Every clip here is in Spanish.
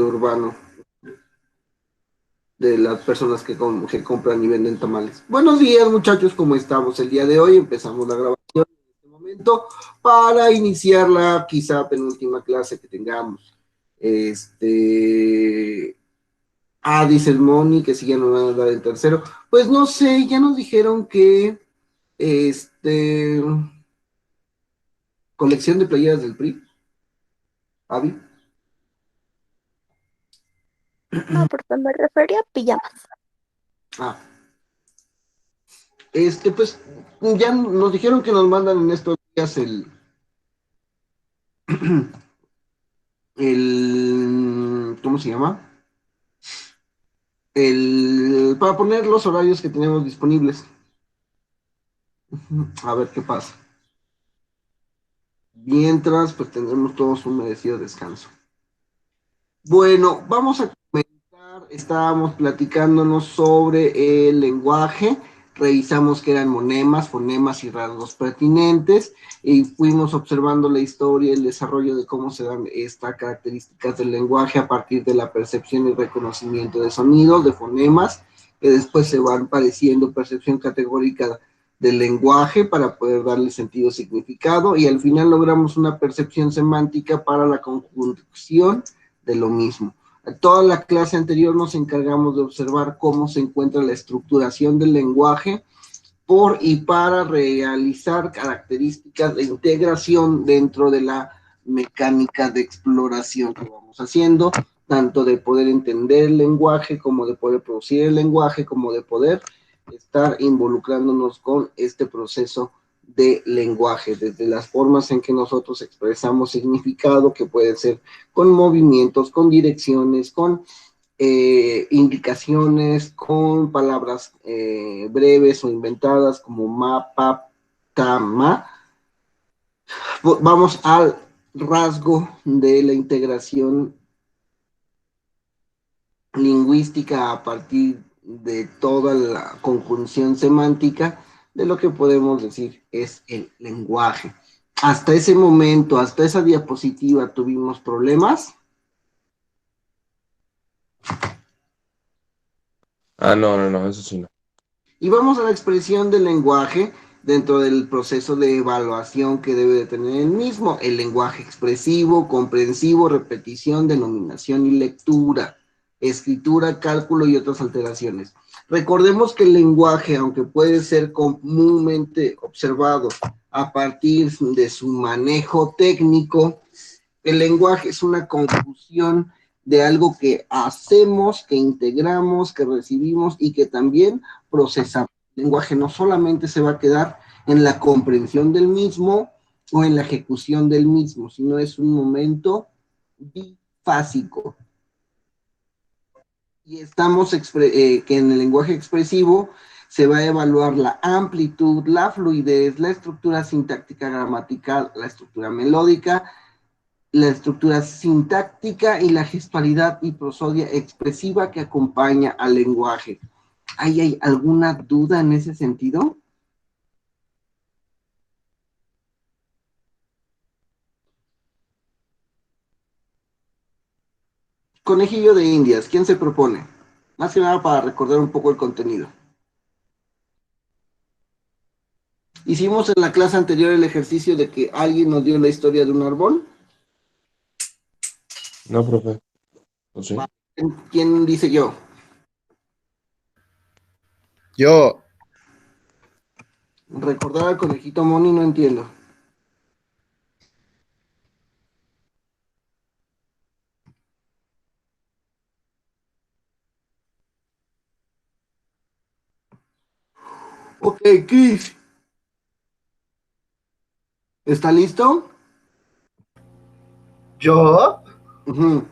urbano de las personas que compran y venden tamales. Buenos días, muchachos, ¿cómo estamos el día de hoy? Empezamos la grabación en este momento para iniciar la quizá penúltima clase que tengamos. Dice el Moni que si ya no van a dar el tercero. Pues no sé, ya nos dijeron que este colección de playeras del PRI, Avi. No, porque me refería a pijamas. Ah, pues ya nos dijeron que nos mandan en estos días ¿cómo se llama? Para poner los horarios que tenemos disponibles. A ver qué pasa. Mientras, pues tendremos todos un merecido descanso. Bueno, vamos a comentar, estábamos platicándonos sobre el lenguaje, revisamos que eran monemas, fonemas y rasgos pertinentes, y fuimos observando la historia y el desarrollo de cómo se dan estas características del lenguaje a partir de la percepción y reconocimiento de sonidos, de fonemas, que después se van pareciendo percepción categórica del lenguaje para poder darle sentido, significado, y al final logramos una percepción semántica para la conjunción de lo mismo. Toda la clase anterior nos encargamos de observar cómo se encuentra la estructuración del lenguaje por y para realizar características de integración dentro de la mecánica de exploración que vamos haciendo, tanto de poder entender el lenguaje, como de poder producir el lenguaje, como de poder estar involucrándonos con este proceso de lenguaje, desde las formas en que nosotros expresamos significado, que pueden ser con movimientos, con direcciones, con indicaciones, con palabras breves o inventadas como ma, pa, ta, ma. Vamos al rasgo de la integración lingüística a partir de toda la conjunción semántica de lo que podemos decir es el lenguaje. Hasta ese momento, hasta esa diapositiva, tuvimos problemas. No, eso sí no. Y vamos a la expresión del lenguaje dentro del proceso de evaluación que debe de tener el mismo, el lenguaje expresivo, comprensivo, repetición, denominación y lectura, escritura, cálculo y otras alteraciones. Recordemos que el lenguaje, aunque puede ser comúnmente observado a partir de su manejo técnico, el lenguaje es una confusión de algo que hacemos, que integramos, que recibimos y que también procesamos. El lenguaje no solamente se va a quedar en la comprensión del mismo o en la ejecución del mismo, sino es un momento bifásico. Y estamos que en el lenguaje expresivo se va a evaluar la amplitud, la fluidez, la estructura sintáctica gramatical, la estructura melódica, la estructura sintáctica y la gestualidad y prosodia expresiva que acompaña al lenguaje. ¿Hay alguna duda en ese sentido? Conejillo de Indias, ¿quién se propone? Más que nada para recordar un poco el contenido. Hicimos en la clase anterior el ejercicio de que alguien nos dio la historia de un árbol. No, profe. ¿O sí? ¿Quién dice yo? Yo, Recordar al conejito Moni, no entiendo. Ok, Chris. ¿Está listo? yo, Uh-huh.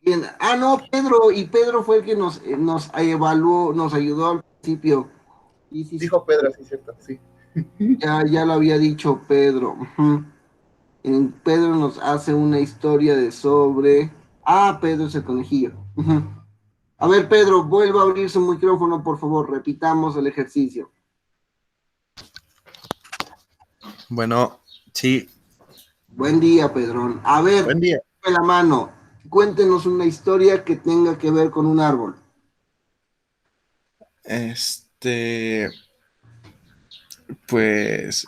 Bien. No, Pedro, y Pedro fue el que nos evaluó, nos ayudó al principio. Sí, dijo Pedro, sí, cierto, sí. ya lo había dicho Pedro. Uh-huh. Pedro nos hace una historia de sobre. Pedro es el conejillo. Uh-huh. A ver, Pedro, vuelva a abrir su micrófono, por favor, repitamos el ejercicio. Bueno, sí, Buen día, Pedrón. A ver, buen día. de la mano. Cuéntenos una historia que tenga que ver con un árbol. Pues,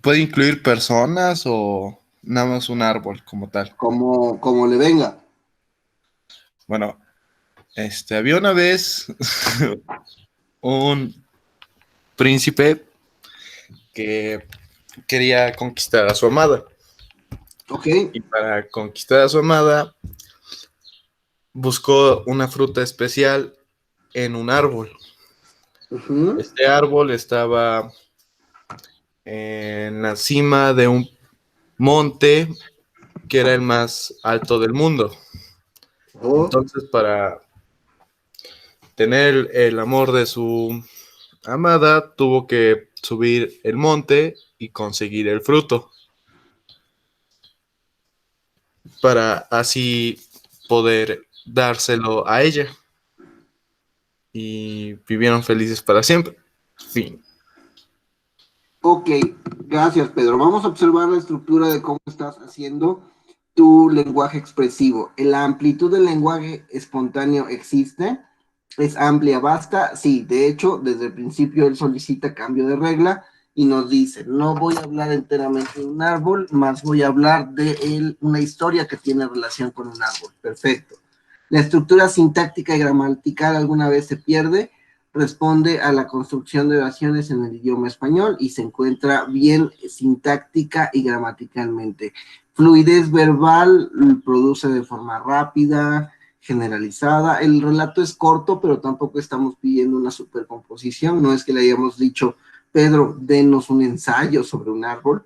¿puede incluir personas o nada más un árbol como tal? Como le venga. Bueno, había una vez un príncipe que quería conquistar a su amada. Ok. Y para conquistar a su amada, buscó una fruta especial en un árbol. Ujú. Este árbol estaba en la cima de un monte que era el más alto del mundo. Oh, Entonces, para tener el amor de su amada, tuvo que subir el monte y conseguir el fruto para así poder dárselo a ella. Y vivieron felices para siempre. Fin. ok, gracias Pedro. Vamos a observar la estructura de cómo estás haciendo tu lenguaje expresivo. La amplitud del lenguaje espontáneo existe, es amplia, basta. Sí, de hecho, desde el principio él solicita cambio de regla y nos dice, no voy a hablar enteramente de un árbol, más voy a hablar de una historia que tiene relación con un árbol. Perfecto. La estructura sintáctica y gramatical alguna vez se pierde, responde a la construcción de oraciones en el idioma español y se encuentra bien sintáctica y gramaticalmente. Fluidez verbal produce de forma rápida, generalizada. El relato es corto, pero tampoco estamos pidiendo una supercomposición. No es que le hayamos dicho, Pedro, denos un ensayo sobre un árbol.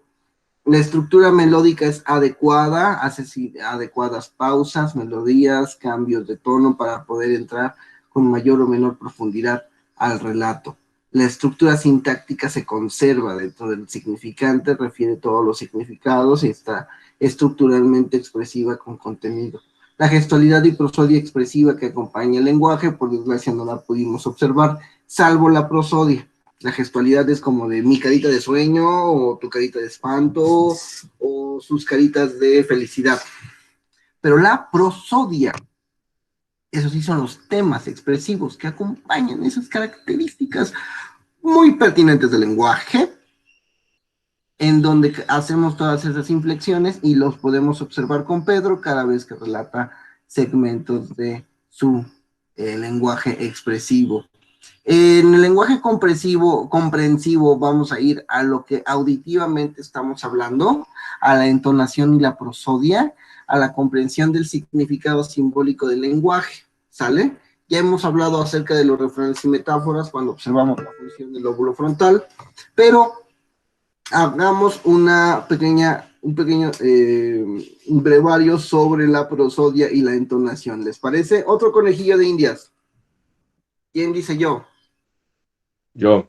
La estructura melódica es adecuada, hace adecuadas pausas, melodías, cambios de tono para poder entrar con mayor o menor profundidad al relato. La estructura sintáctica se conserva dentro del significante, refiere todos los significados y está estructuralmente expresiva con contenido. La gestualidad y prosodia expresiva que acompaña el lenguaje, por desgracia no la pudimos observar, salvo la prosodia. La gestualidad es como de mi carita de sueño o tu carita de espanto o sus caritas de felicidad. Pero la prosodia, esos sí son los temas expresivos que acompañan esas características muy pertinentes del lenguaje, en donde hacemos todas esas inflexiones y los podemos observar con Pedro cada vez que relata segmentos de su lenguaje expresivo. En el lenguaje comprensivo vamos a ir a lo que auditivamente estamos hablando, a la entonación y la prosodia, a la comprensión del significado simbólico del lenguaje, ¿sale? Ya hemos hablado acerca de los refranes y metáforas cuando observamos la función del lóbulo frontal, pero hagamos un pequeño brevario sobre la prosodia y la entonación. ¿Les parece? Otro conejillo de indias. ¿Quién dice yo? Yo,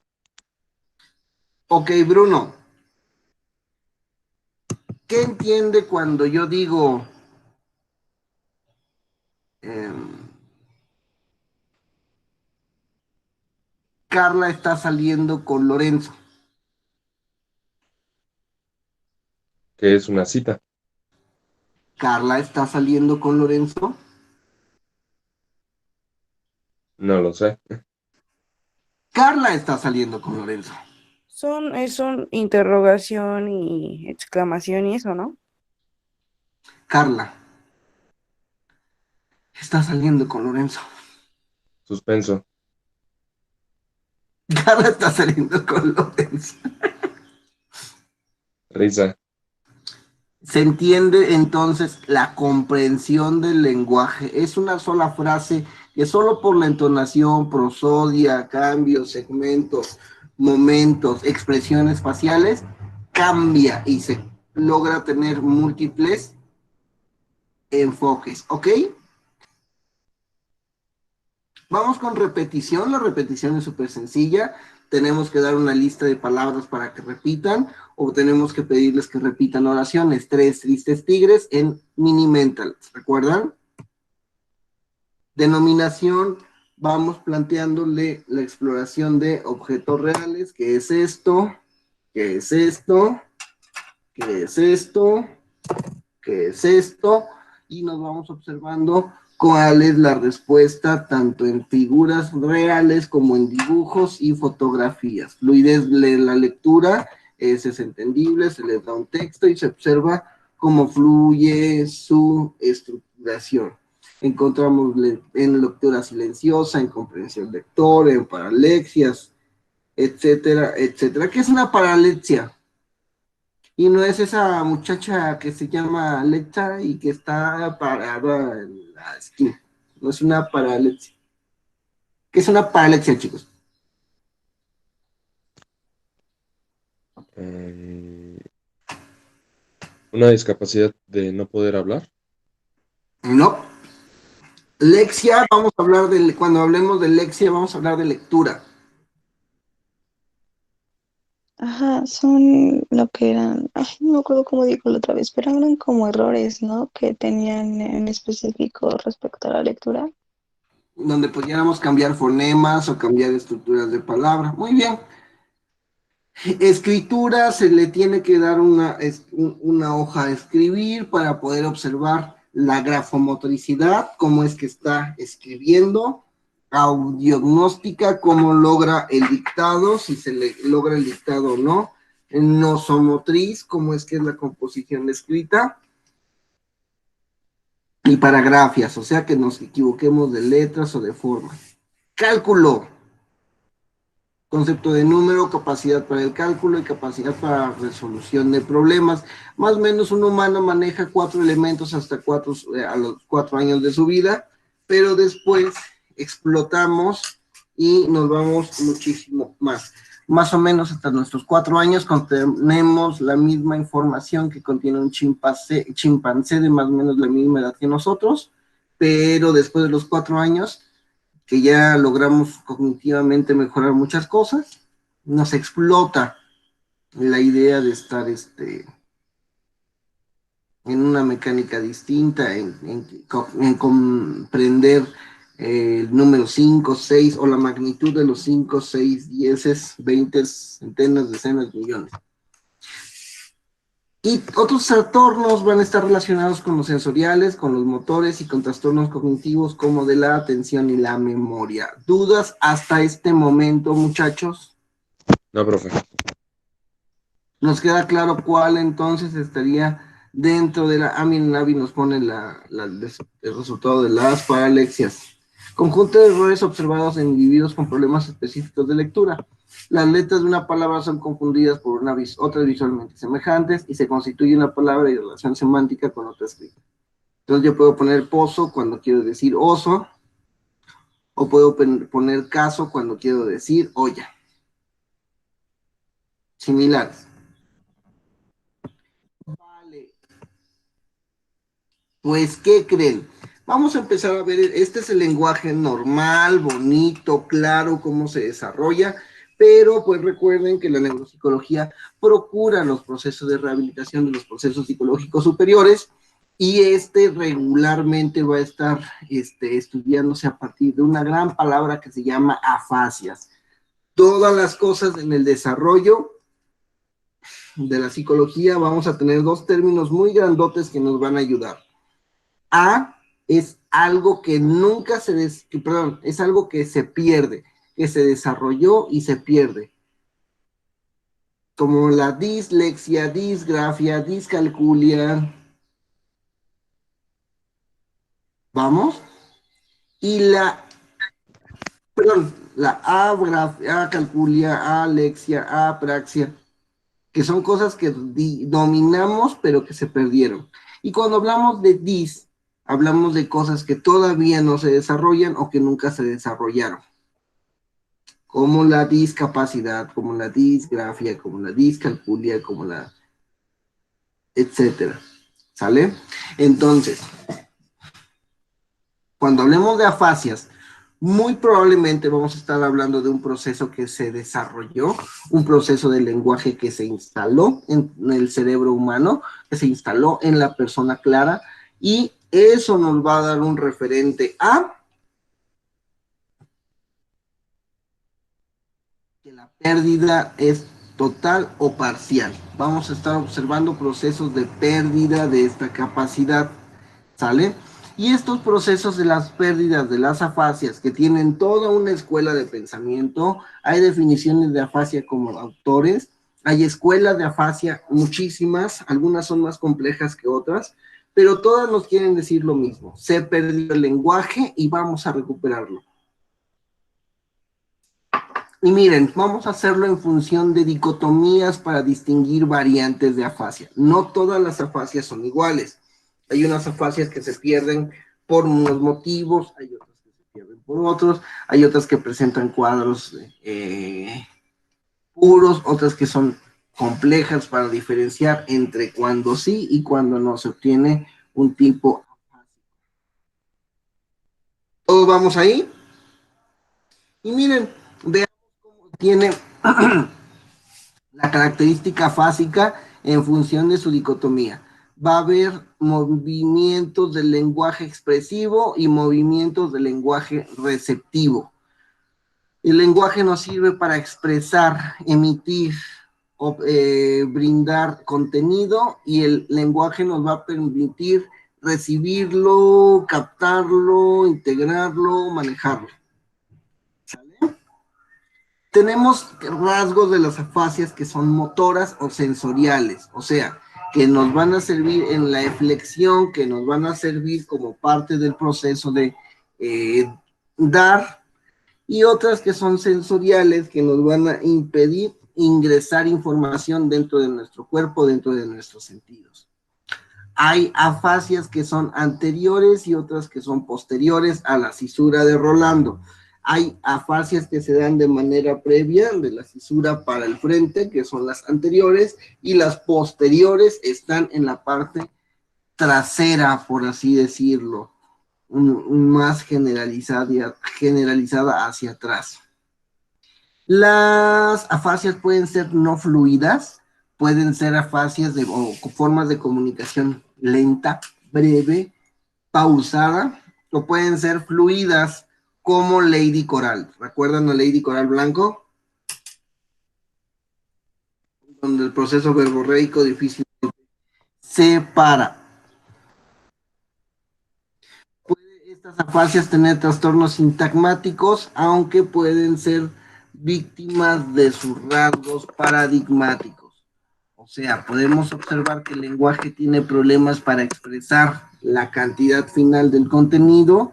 Ok, Bruno, ¿qué entiende cuando yo digo eh, Carla está saliendo con Lorenzo? ¿qué es una cita? Carla está saliendo con Lorenzo. No lo sé. Carla está saliendo con Lorenzo. Son interrogación y exclamación y eso, ¿no? Carla está saliendo con Lorenzo. Suspenso. Carla está saliendo con Lorenzo. Risa. Se entiende entonces la comprensión del lenguaje. Es una sola frase que solo por la entonación, prosodia, cambios, segmentos, momentos, expresiones faciales, cambia y se logra tener múltiples enfoques. ¿Ok? Vamos con repetición. La repetición es súper sencilla. Tenemos que dar una lista de palabras para que repitan o tenemos que pedirles que repitan oraciones. 3 tristes tigres en mini mental. ¿Recuerdan? Denominación. Vamos planteándole la exploración de objetos reales. ¿Qué es esto? ¿Qué es esto? ¿Qué es esto? ¿qué es esto? Y nos vamos observando cuál es la respuesta, tanto en figuras reales como en dibujos y fotografías. Fluidez de la lectura es entendible, se les da un texto y se observa cómo fluye su estructuración. Encontramos en lectura silenciosa, en comprensión lector, en paralexias, etcétera, etcétera. ¿Qué es una paralexia? Y no es esa muchacha que se llama Alexa y que está parada en la esquina. No es una paralexia. ¿Qué es una paralexia, chicos? Eh, una discapacidad de no poder hablar. No. Lexia, vamos a hablar de, cuando hablemos de lexia, vamos a hablar de lectura. Ajá, son lo que eran, ay, no me acuerdo cómo digo la otra vez, pero eran como errores, ¿no? Que tenían en específico respecto a la lectura. Donde pudiéramos cambiar fonemas o cambiar estructuras de palabra. Muy bien. Escritura, se le tiene que dar una hoja a escribir para poder observar la grafomotricidad, cómo es que está escribiendo, audiognostica, cómo logra el dictado, si se le logra el dictado o no, nosomotriz, cómo es que es la composición de escrita, y paragrafias, o sea que nos equivoquemos de letras o de forma. Cálculo, concepto de número, capacidad para el cálculo y capacidad para resolución de problemas. Más o menos un humano maneja 4 elementos hasta a los 4 años de su vida, pero después explotamos y nos vamos muchísimo más. Más o menos hasta nuestros 4 años contenemos la misma información que contiene un chimpancé de más o menos la misma edad que nosotros, pero después de los 4 años que ya logramos cognitivamente mejorar muchas cosas, nos explota la idea de estar en una mecánica distinta, en comprender el número 5, 6 o la magnitud de los 5, 6, 10, 20, centenas, decenas, millones. Y otros trastornos van a estar relacionados con los sensoriales, con los motores y con trastornos cognitivos como de la atención y la memoria. ¿Dudas hasta este momento, muchachos? No, profe. Nos queda claro cuál entonces estaría dentro de la... Navi nos pone el resultado de las paralexias. Conjunto de errores observados en individuos con problemas específicos de lectura. Las letras de una palabra son confundidas por otras visualmente semejantes y se constituye una palabra y relación semántica con otra escrita. Entonces yo puedo poner pozo cuando quiero decir oso, o puedo poner caso cuando quiero decir olla. Similares. Vale. Pues, ¿qué creen? Vamos a empezar a ver, este es el lenguaje normal, bonito, claro, cómo se desarrolla, pero pues recuerden que la neuropsicología procura los procesos de rehabilitación de los procesos psicológicos superiores y regularmente va a estar estudiándose a partir de una gran palabra que se llama afasias. Todas las cosas en el desarrollo de la psicología vamos a tener 2 términos muy grandotes que nos van a ayudar. A es algo que nunca es algo que se pierde, que se desarrolló y se pierde. Como la dislexia, disgrafia, discalculia. ¿Vamos? Y la acalculia, alexia, apraxia, que son cosas que dominamos pero que se perdieron. Y cuando hablamos de hablamos de cosas que todavía no se desarrollan o que nunca se desarrollaron, como la discapacidad, como la disgrafia, como la discalculia, como la etcétera. ¿Sale? Entonces, cuando hablemos de afasias, muy probablemente vamos a estar hablando de un proceso que se desarrolló, un proceso de lenguaje que se instaló en el cerebro humano, que se instaló en la persona clara, y eso nos va a dar un referente a que la pérdida es total o parcial. Vamos a estar observando procesos de pérdida de esta capacidad, ¿sale? Y estos procesos de las pérdidas de las afasias, que tienen toda una escuela de pensamiento, hay definiciones de afasia como autores, hay escuelas de afasia, muchísimas, algunas son más complejas que otras, pero todas nos quieren decir lo mismo: se perdió el lenguaje y vamos a recuperarlo. Y miren, vamos a hacerlo en función de dicotomías para distinguir variantes de afasia. No todas las afasias son iguales. Hay unas afasias que se pierden por unos motivos, hay otras que se pierden por otros, hay otras que presentan cuadros puros, otras que son complejas para diferenciar entre cuando sí y cuando no se obtiene un tipo. ¿Todos vamos ahí? Y miren, veamos cómo tiene la característica fásica en función de su dicotomía. Va a haber movimientos del lenguaje expresivo y movimientos del lenguaje receptivo. El lenguaje nos sirve para expresar, emitir, brindar contenido, y el lenguaje nos va a permitir recibirlo, captarlo, integrarlo, manejarlo. ¿Sale? Tenemos rasgos de las afasias que son motoras o sensoriales, o sea, que nos van a servir en la flexión, que nos van a servir como parte del proceso de dar, y otras que son sensoriales, que nos van a impedir ingresar información dentro de nuestro cuerpo, dentro de nuestros sentidos. Hay afasias que son anteriores y otras que son posteriores a la cisura de Rolando. Hay afasias que se dan de manera previa, de la cisura para el frente, que son las anteriores, y las posteriores están en la parte trasera, por así decirlo, más generalizada hacia atrás. Las afasias pueden ser no fluidas, pueden ser afasias o formas de comunicación lenta, breve, pausada, o pueden ser fluidas, como Lady Coral. ¿Recuerdan a Lady Coral Blanco? Donde el proceso verborreico difícilmente se para. Estas afasias tener trastornos sintagmáticos, aunque pueden ser víctimas de sus rasgos paradigmáticos. O sea, podemos observar que el lenguaje tiene problemas para expresar la cantidad final del contenido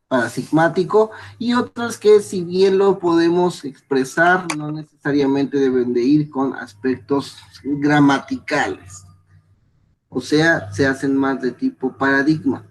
paradigmático, y otras que, si bien lo podemos expresar, no necesariamente deben de ir con aspectos gramaticales. O sea, se hacen más de tipo paradigma.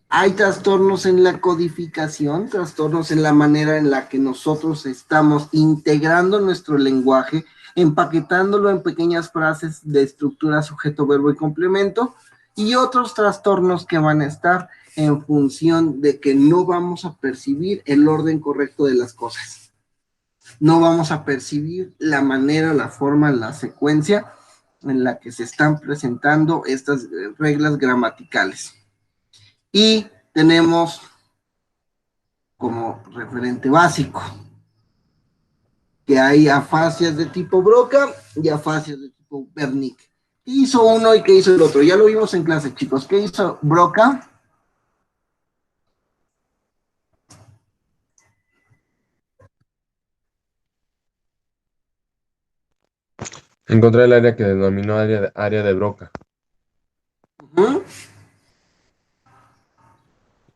Hay trastornos en la codificación, trastornos en la manera en la que nosotros estamos integrando nuestro lenguaje, empaquetándolo en pequeñas frases de estructura sujeto, verbo y complemento, y otros trastornos que van a estar en función de que no vamos a percibir el orden correcto de las cosas. No vamos a percibir la manera, la forma, la secuencia en la que se están presentando estas reglas gramaticales. Y tenemos como referente básico que hay afasias de tipo Broca y afasias de tipo Wernicke. ¿Qué hizo uno y qué hizo el otro? Ya lo vimos en clase, chicos. ¿Qué hizo Broca? Encontrar el área que denominó área de Broca.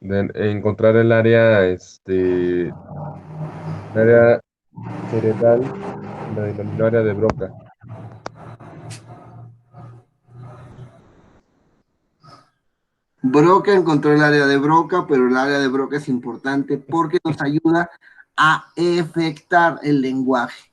Encontrar el área, el área cerebral, la denominó área de Broca. Broca encontró el área de Broca, pero el área de Broca es importante porque nos ayuda a efectar el lenguaje.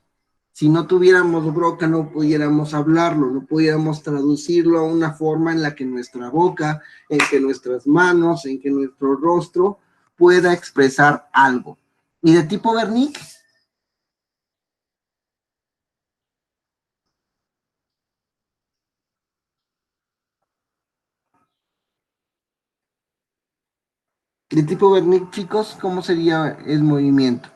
Si no tuviéramos Broca, no pudiéramos hablarlo, no pudiéramos traducirlo a una forma en la que nuestra boca, en que nuestras manos, en que nuestro rostro pueda expresar algo. ¿Y de tipo Wernicke? De tipo Wernicke, chicos, ¿cómo sería el movimiento?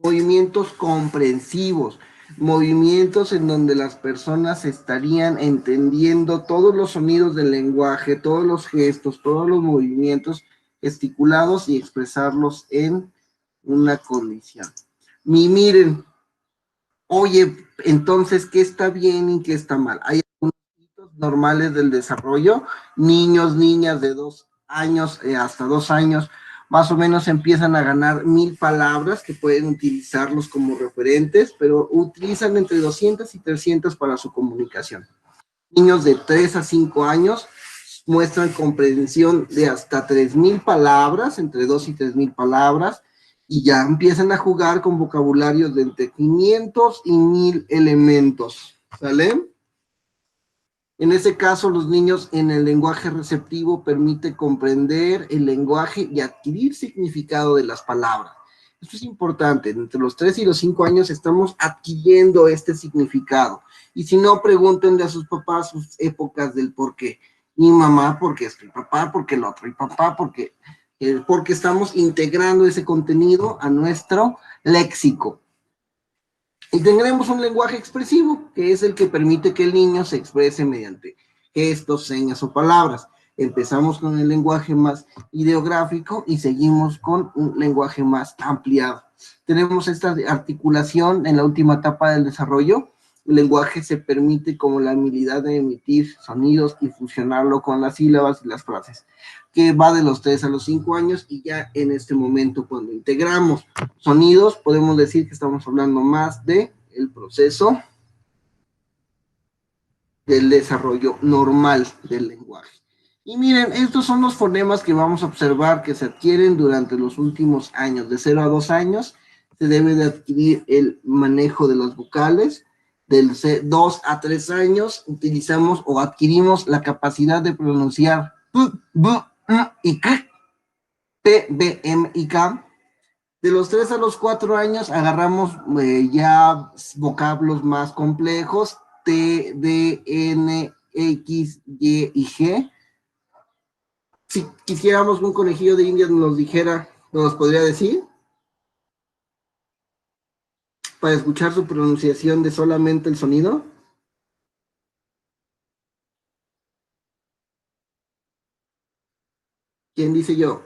movimientos comprensivos, movimientos en donde las personas estarían entendiendo todos los sonidos del lenguaje, todos los gestos, todos los movimientos gesticulados y expresarlos en una condición. Miren, oye, entonces, ¿qué está bien y qué está mal? Hay algunos hitos normales del desarrollo, niños, niñas de 2 años hasta 2 años, más o menos empiezan a ganar 1000 palabras que pueden utilizarlos como referentes, pero utilizan entre 200 y 300 para su comunicación. Niños de 3 a 5 años muestran comprensión de hasta 3000 palabras, entre 2 y 3000 palabras, y ya empiezan a jugar con vocabularios de entre 500 y 1000 elementos, ¿sale? En ese caso, los niños en el lenguaje receptivo permite comprender el lenguaje y adquirir significado de las palabras. Esto es importante, entre los 3 y los 5 años estamos adquiriendo este significado. Y si no, pregúntenle a sus papás sus épocas del por qué. Mi mamá, porque es mi papá, porque el otro, y papá, porque estamos integrando ese contenido a nuestro léxico. Y tendremos un lenguaje expresivo, que es el que permite que el niño se exprese mediante gestos, señas o palabras. Empezamos con el lenguaje más ideográfico y seguimos con un lenguaje más ampliado. Tenemos esta articulación en la última etapa del desarrollo. El lenguaje se permite como la habilidad de emitir sonidos y fusionarlo con las sílabas y las frases, que va de los 3 a los 5 años, y ya en este momento cuando integramos sonidos podemos decir que estamos hablando más de el proceso del desarrollo normal del lenguaje. Y miren, estos son los fonemas que vamos a observar que se adquieren durante los últimos años. De 0 a 2 años se debe de adquirir el manejo de las vocales. Del 2 a 3 años utilizamos o adquirimos la capacidad de pronunciar p, b, y k, p, b, m y k. De los 3 a los 4 años agarramos ya vocablos más complejos, T, D, N, X, Y y G. Si quisiéramos un conejillo de Indias nos dijera, nos podría decir, para escuchar su pronunciación de solamente el sonido. ¿Quién dice yo?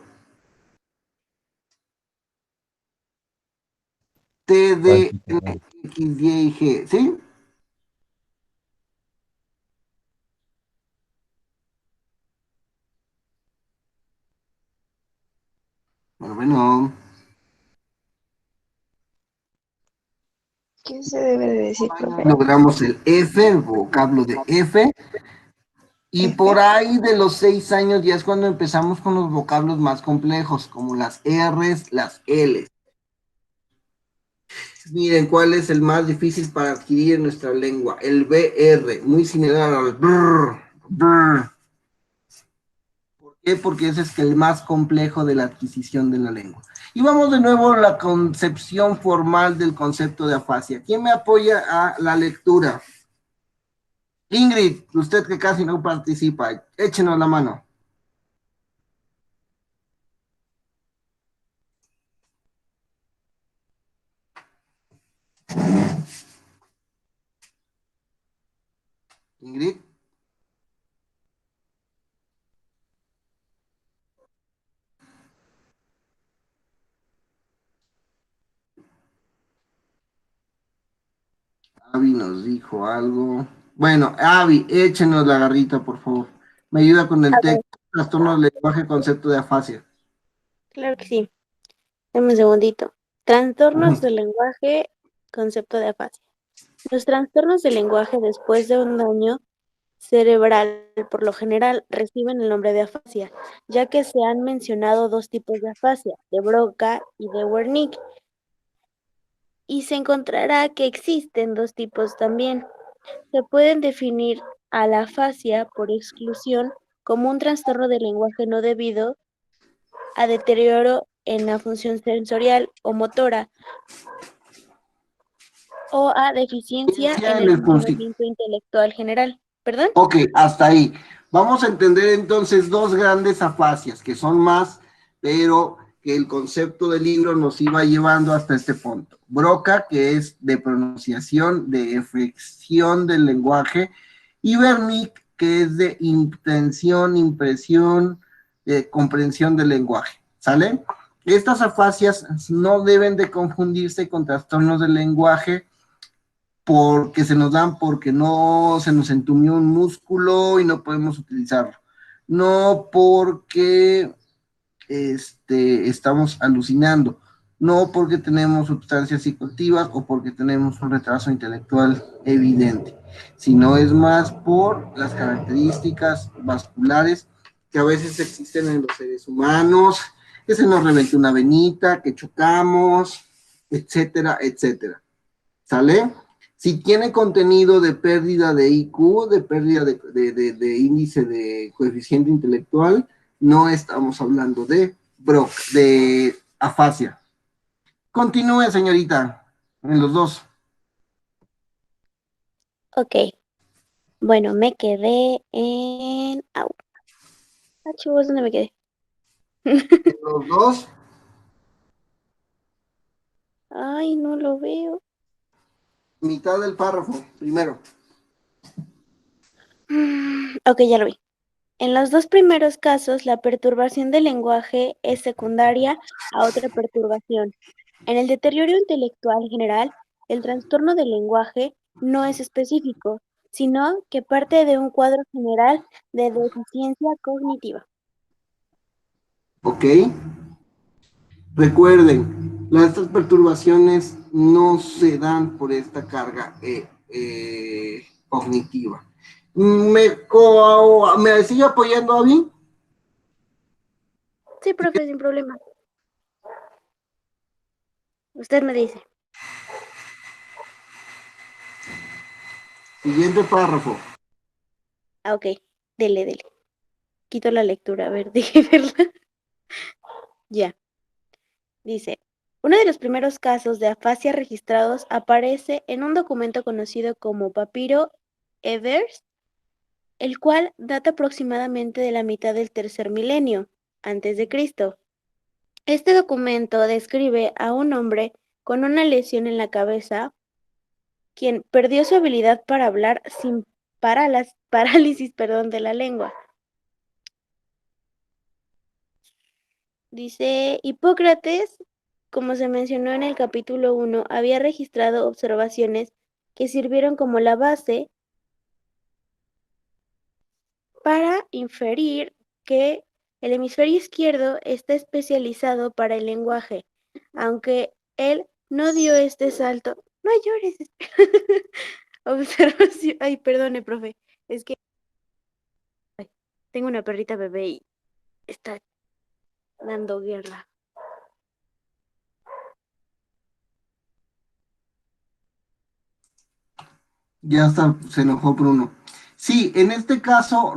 T, D, N, X, Y y G, ¿sí? Bueno. ¿Qué se debe de decir, profe? Logramos el F, el vocablo de F. Y por ahí de los 6 años ya es cuando empezamos con los vocablos más complejos, como las R's, las L's. Miren, ¿cuál es el más difícil para adquirir en nuestra lengua? El BR, muy similar al brr, brr. ¿Por qué? Porque ese es el más complejo de la adquisición de la lengua. Y vamos de nuevo a la concepción formal del concepto de afasia. ¿Quién me apoya a la lectura? Ingrid, usted que casi no participa, échenos la mano. Ingrid. Avi nos dijo algo. Bueno, Avi, échenos la garrita, por favor. Me ayuda con el texto, trastorno del lenguaje, concepto de afasia. Claro que sí. Dame un segundito. Trastornos del lenguaje, concepto de afasia. Los trastornos del lenguaje después de un daño cerebral, por lo general, reciben el nombre de afasia, ya que se han mencionado 2 tipos de afasia, de Broca y de Wernicke. Y se encontrará que existen 2 tipos también. Se pueden definir a la afasia por exclusión como un trastorno del lenguaje no debido a deterioro en la función sensorial o motora o a deficiencia en el funcionamiento intelectual general. ¿Perdón? Ok, hasta ahí. Vamos a entender entonces 2 grandes afasias, que son más, pero que el concepto del libro nos iba llevando hasta este punto. Broca, que es de pronunciación, de efección del lenguaje, y Wernicke, que es de intención, impresión, comprensión del lenguaje, ¿sale? Estas afasias no deben de confundirse con trastornos del lenguaje porque se nos dan porque no se nos entumió un músculo y no podemos utilizarlo. No porque estamos alucinando, no porque tenemos sustancias psicoactivas o porque tenemos un retraso intelectual evidente, sino es más por las características vasculares que a veces existen en los seres humanos, que se nos reventó una venita, que chocamos, etcétera, etcétera. ¿Sale? Si tiene contenido de pérdida de IQ, de pérdida de índice de coeficiente intelectual, no estamos hablando de Broca, de afasia. Continúe, señorita, en los dos. Ok. Bueno, me quedé en... Au. Ah, chicos, ¿dónde me quedé? Los dos. Ay, no lo veo. Mitad del párrafo, primero. Ok, ya lo vi. En los dos primeros casos, la perturbación del lenguaje es secundaria a otra perturbación. En el deterioro intelectual general, el trastorno del lenguaje no es específico, sino que parte de un cuadro general de deficiencia cognitiva. ¿Ok? Recuerden, estas perturbaciones no se dan por esta carga cognitiva. ¿Me sigue apoyando, Abby? Sí, profe, sin problema. Usted me dice. Siguiente párrafo. Ah, ok. Dele. Quito la lectura, a ver, déjeme verla. Ya. Dice, uno de los primeros casos de afasia registrados aparece en un documento conocido como Papiro Evers, el cual data aproximadamente de la mitad del tercer milenio antes de Cristo. Este documento describe a un hombre con una lesión en la cabeza, quien perdió su habilidad para hablar sin parálisis de la lengua. Dice, Hipócrates, como se mencionó en el capítulo 1, había registrado observaciones que sirvieron como la base para inferir que el hemisferio izquierdo está especializado para el lenguaje, aunque él no dio este salto. No llores. Observación. Ay, perdone, profe. Es que tengo una perrita bebé y está dando guerra. Ya está, se enojó Bruno. Sí, en este caso,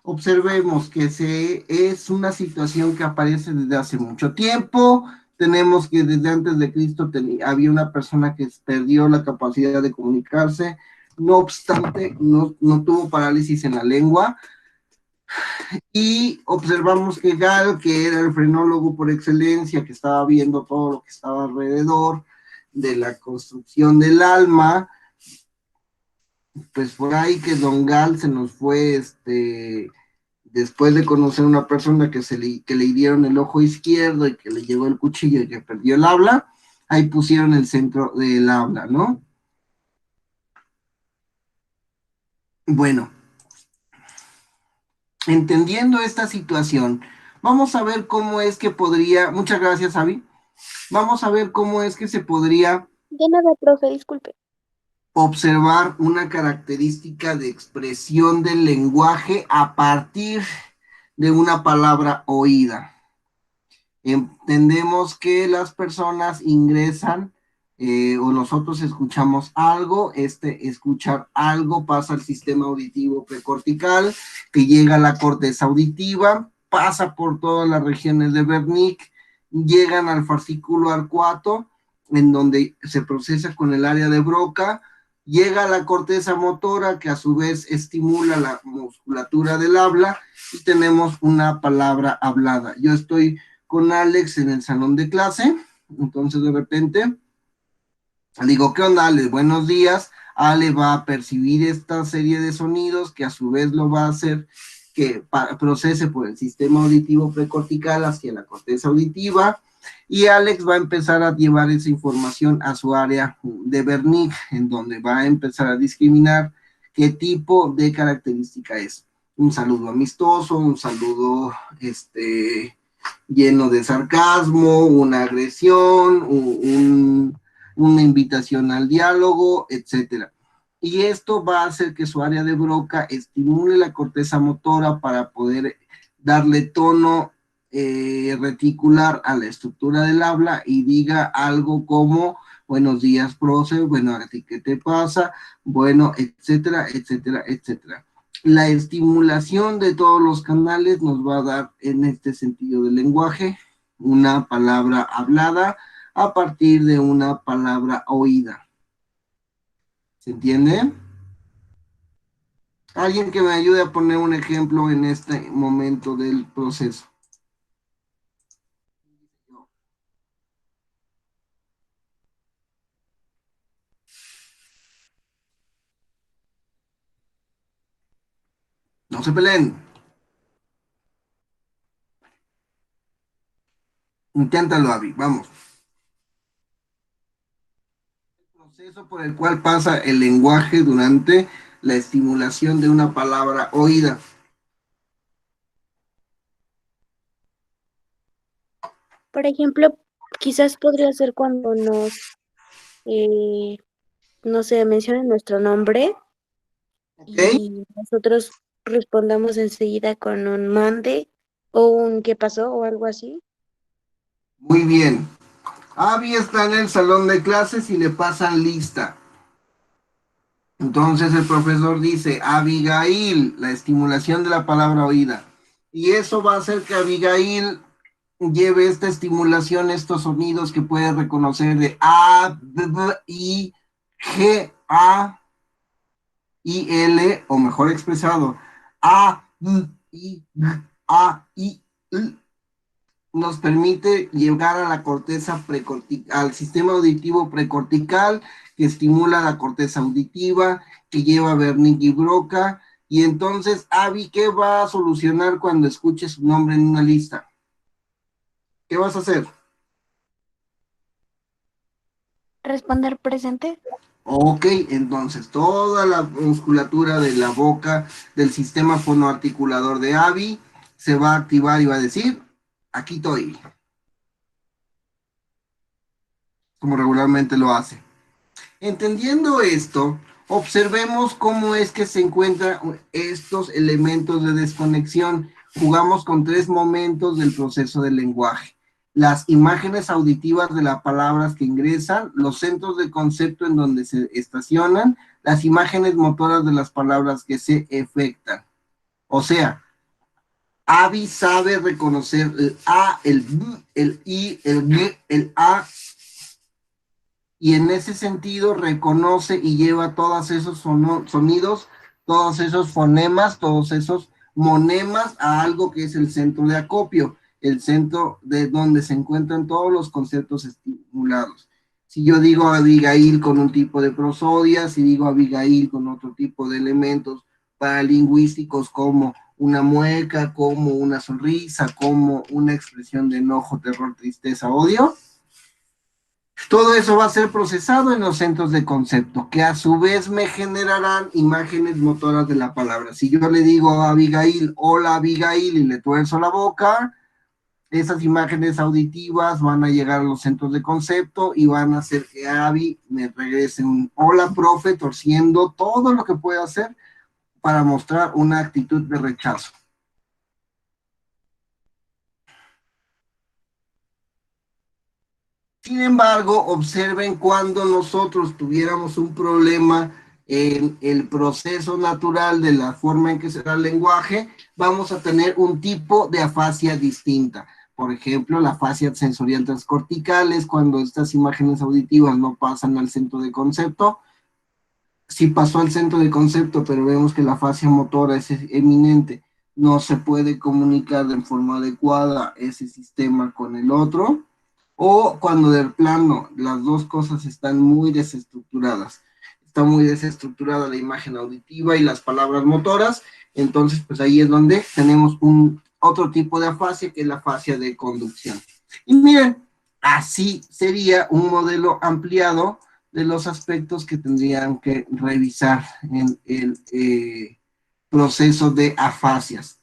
observemos que es una situación que aparece desde hace mucho tiempo. Tenemos que desde antes de Cristo había una persona que perdió la capacidad de comunicarse, no obstante, no tuvo parálisis en la lengua. Y observamos que Gall, que era el frenólogo por excelencia, que estaba viendo todo lo que estaba alrededor de la construcción del alma, pues por ahí que Don Gal se nos fue, después de conocer a una persona que le hirieron el ojo izquierdo y que le llegó el cuchillo y que perdió el habla, ahí pusieron el centro del habla, ¿no? Bueno, entendiendo esta situación, vamos a ver cómo es que podría, muchas gracias, Abby, vamos a ver cómo es que se podría De nada, profe, disculpe. observar una característica de expresión del lenguaje a partir de una palabra oída. Entendemos que las personas ingresan o nosotros escuchamos algo, escuchar algo pasa al sistema auditivo precortical, que llega a la corteza auditiva, pasa por todas las regiones de Wernicke, llegan al fascículo arcuato, en donde se procesa con el área de Broca, llega a la corteza motora, que a su vez estimula la musculatura del habla, y tenemos una palabra hablada. Yo estoy con Alex en el salón de clase. Entonces de repente le digo, ¿qué onda, Ale? Buenos días. Ale va a percibir esta serie de sonidos que a su vez lo va a hacer que procese por el sistema auditivo precortical hacia la corteza auditiva, y Alex va a empezar a llevar esa información a su área de Wernicke, en donde va a empezar a discriminar qué tipo de característica es. Un saludo amistoso, un saludo lleno de sarcasmo, una agresión, una invitación al diálogo, etcétera. Y esto va a hacer que su área de Broca estimule la corteza motora para poder darle tono reticular a la estructura del habla y diga algo como buenos días, profe, bueno, ¿a ti qué te pasa? Bueno, etcétera, etcétera, etcétera. La estimulación de todos los canales nos va a dar en este sentido del lenguaje una palabra hablada a partir de una palabra oída. ¿Se entiende? Alguien que me ayude a poner un ejemplo en este momento del proceso. No se peleen. Inténtalo, Abby, vamos. El proceso por el cual pasa el lenguaje durante la estimulación de una palabra oída. Por ejemplo, quizás podría ser cuando no sé, mencionen nuestro nombre ¿Ok? y nosotros respondamos enseguida con un mande o un ¿qué pasó? O algo así. Muy bien. Abby está en el salón de clases y le pasan lista. Entonces el profesor dice, Abigail, la estimulación de la palabra oída. Y eso va a hacer que Abigail lleve esta estimulación, estos sonidos que puede reconocer de A, B, B, I, G, A, I, L, o mejor expresado, A, B, I, G, A, I, L. Nos permite llegar a la corteza precortical, al sistema auditivo precortical, que estimula la corteza auditiva, que lleva a Wernicke y Broca. Y entonces, Abby, ¿qué va a solucionar cuando escuche su nombre en una lista? ¿Qué vas a hacer? Responder presente. Ok, entonces toda la musculatura de la boca del sistema fonoarticulador de Abby se va a activar y va a decir, aquí estoy, como regularmente lo hace. Entendiendo esto, observemos cómo es que se encuentran estos elementos de desconexión. Jugamos con 3 momentos del proceso del lenguaje: las imágenes auditivas de las palabras que ingresan, los centros de concepto en donde se estacionan, las imágenes motoras de las palabras que se efectan. O sea, Abby sabe reconocer el A, el B, el I, el G, el A, y en ese sentido reconoce y lleva todos esos sonidos, todos esos fonemas, todos esos monemas a algo que es el centro de acopio, el centro de donde se encuentran todos los conceptos estimulados. Si yo digo Abigail con un tipo de prosodia, si digo Abigail con otro tipo de elementos paralingüísticos como una mueca, como una sonrisa, como una expresión de enojo, terror, tristeza, odio, todo eso va a ser procesado en los centros de concepto, que a su vez me generarán imágenes motoras de la palabra. Si yo le digo a Abigail, hola Abigail, y le tuerzo la boca, esas imágenes auditivas van a llegar a los centros de concepto y van a hacer que Abby me regrese un hola profe, torciendo todo lo que pueda hacer para mostrar una actitud de rechazo. Sin embargo, observen cuando nosotros tuviéramos un problema en el proceso natural de la forma en que se da el lenguaje, vamos a tener un tipo de afasia distinta. Por ejemplo, la afasia sensorial transcortical es cuando estas imágenes auditivas no pasan al centro de concepto. Si pasó al centro de concepto, pero vemos que la afasia motora es eminente, no se puede comunicar de forma adecuada ese sistema con el otro, o cuando de plano las dos cosas están muy desestructuradas. Está muy desestructurada la imagen auditiva y las palabras motoras, entonces pues ahí es donde tenemos otro tipo de afasia, que es la afasia de conducción. Y miren, así sería un modelo ampliado de los aspectos que tendrían que revisar en el proceso de afasias.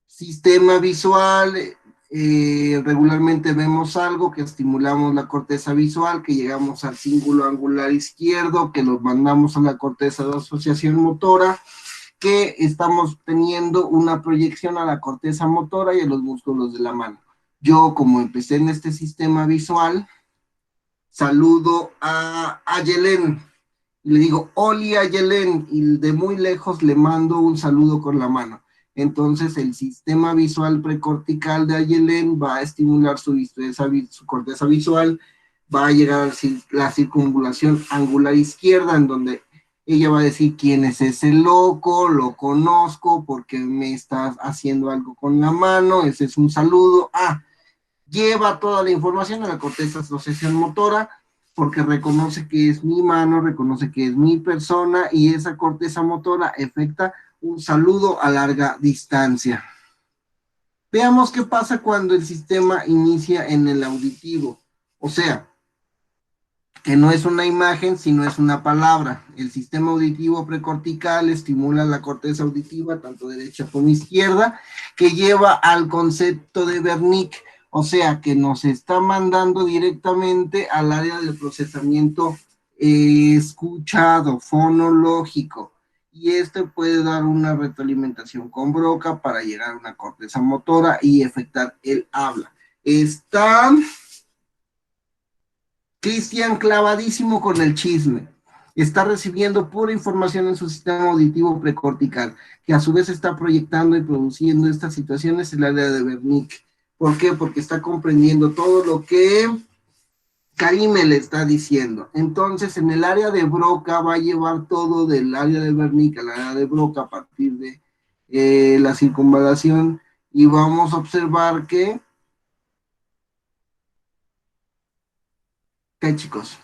Sistema visual, regularmente vemos algo que estimulamos la corteza visual, que llegamos al cíngulo angular izquierdo, que lo mandamos a la corteza de asociación motora, que estamos teniendo una proyección a la corteza motora y a los músculos de la mano. Yo, como empecé en este sistema visual, saludo a Ayelen, y le digo, Oli Ayelen, y de muy lejos le mando un saludo con la mano. Entonces el sistema visual precortical de Ayelen va a estimular su corteza visual, va a llegar a la circunvalación angular izquierda, en donde ella va a decir quién es ese loco, lo conozco, porque me está haciendo algo con la mano, ese es un saludo. Lleva toda la información a la corteza de asociación motora, porque reconoce que es mi mano, reconoce que es mi persona, y esa corteza motora efectúa un saludo a larga distancia. Veamos qué pasa cuando el sistema inicia en el auditivo, o sea, que no es una imagen, sino es una palabra. El sistema auditivo precortical estimula la corteza auditiva, tanto derecha como izquierda, que lleva al concepto de Wernicke, o sea, que nos está mandando directamente al área del procesamiento escuchado, fonológico, y este puede dar una retroalimentación con Broca para llegar a una corteza motora y efectuar el habla. Está Cristian clavadísimo con el chisme. Está recibiendo pura información en su sistema auditivo precortical, que a su vez está proyectando y produciendo estas situaciones en el área de Wernicke. ¿Por qué? Porque está comprendiendo todo lo que Karime le está diciendo. Entonces, en el área de Broca va a llevar todo del área de Wernicke al área de Broca a partir de la circunvalación, y vamos a observar que, chicos,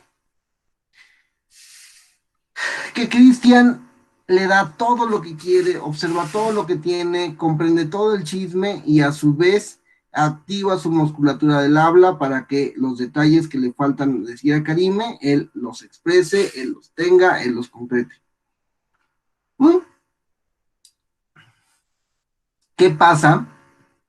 que Cristian le da todo lo que quiere, observa todo lo que tiene, comprende todo el chisme y a su vez activa su musculatura del habla para que los detalles que le faltan decir a Karime, él los exprese, él los tenga, él los concrete. ¿Qué pasa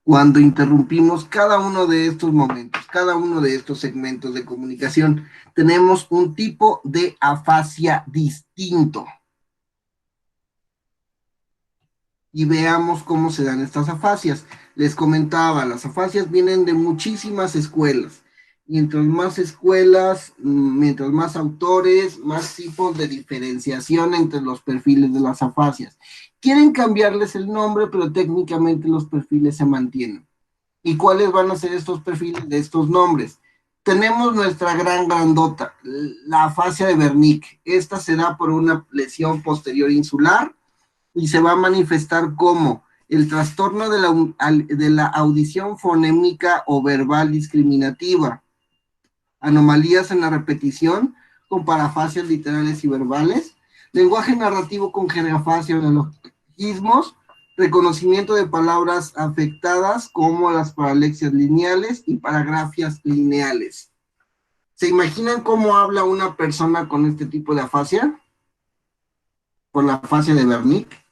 cuando interrumpimos cada uno de estos momentos, cada uno de estos segmentos de comunicación? Tenemos un tipo de afasia distinto. Y veamos cómo se dan estas afasias. Les comentaba, las afasias vienen de muchísimas escuelas. Mientras más escuelas, mientras más autores, más tipos de diferenciación entre los perfiles de las afasias. Quieren cambiarles el nombre, pero técnicamente los perfiles se mantienen. ¿Y cuáles van a ser estos perfiles de estos nombres? Tenemos nuestra grandota, la afasia de Wernicke. Esta se da por una lesión posterior insular, y se va a manifestar como el trastorno de la audición fonémica o verbal discriminativa, anomalías en la repetición con parafasias literales y verbales, lenguaje narrativo con jergafasia o neologismos, reconocimiento de palabras afectadas como las paralexias lineales y paragrafias lineales. ¿Se imaginan cómo habla una persona con este tipo de afasia? Con la afasia de Wernicke.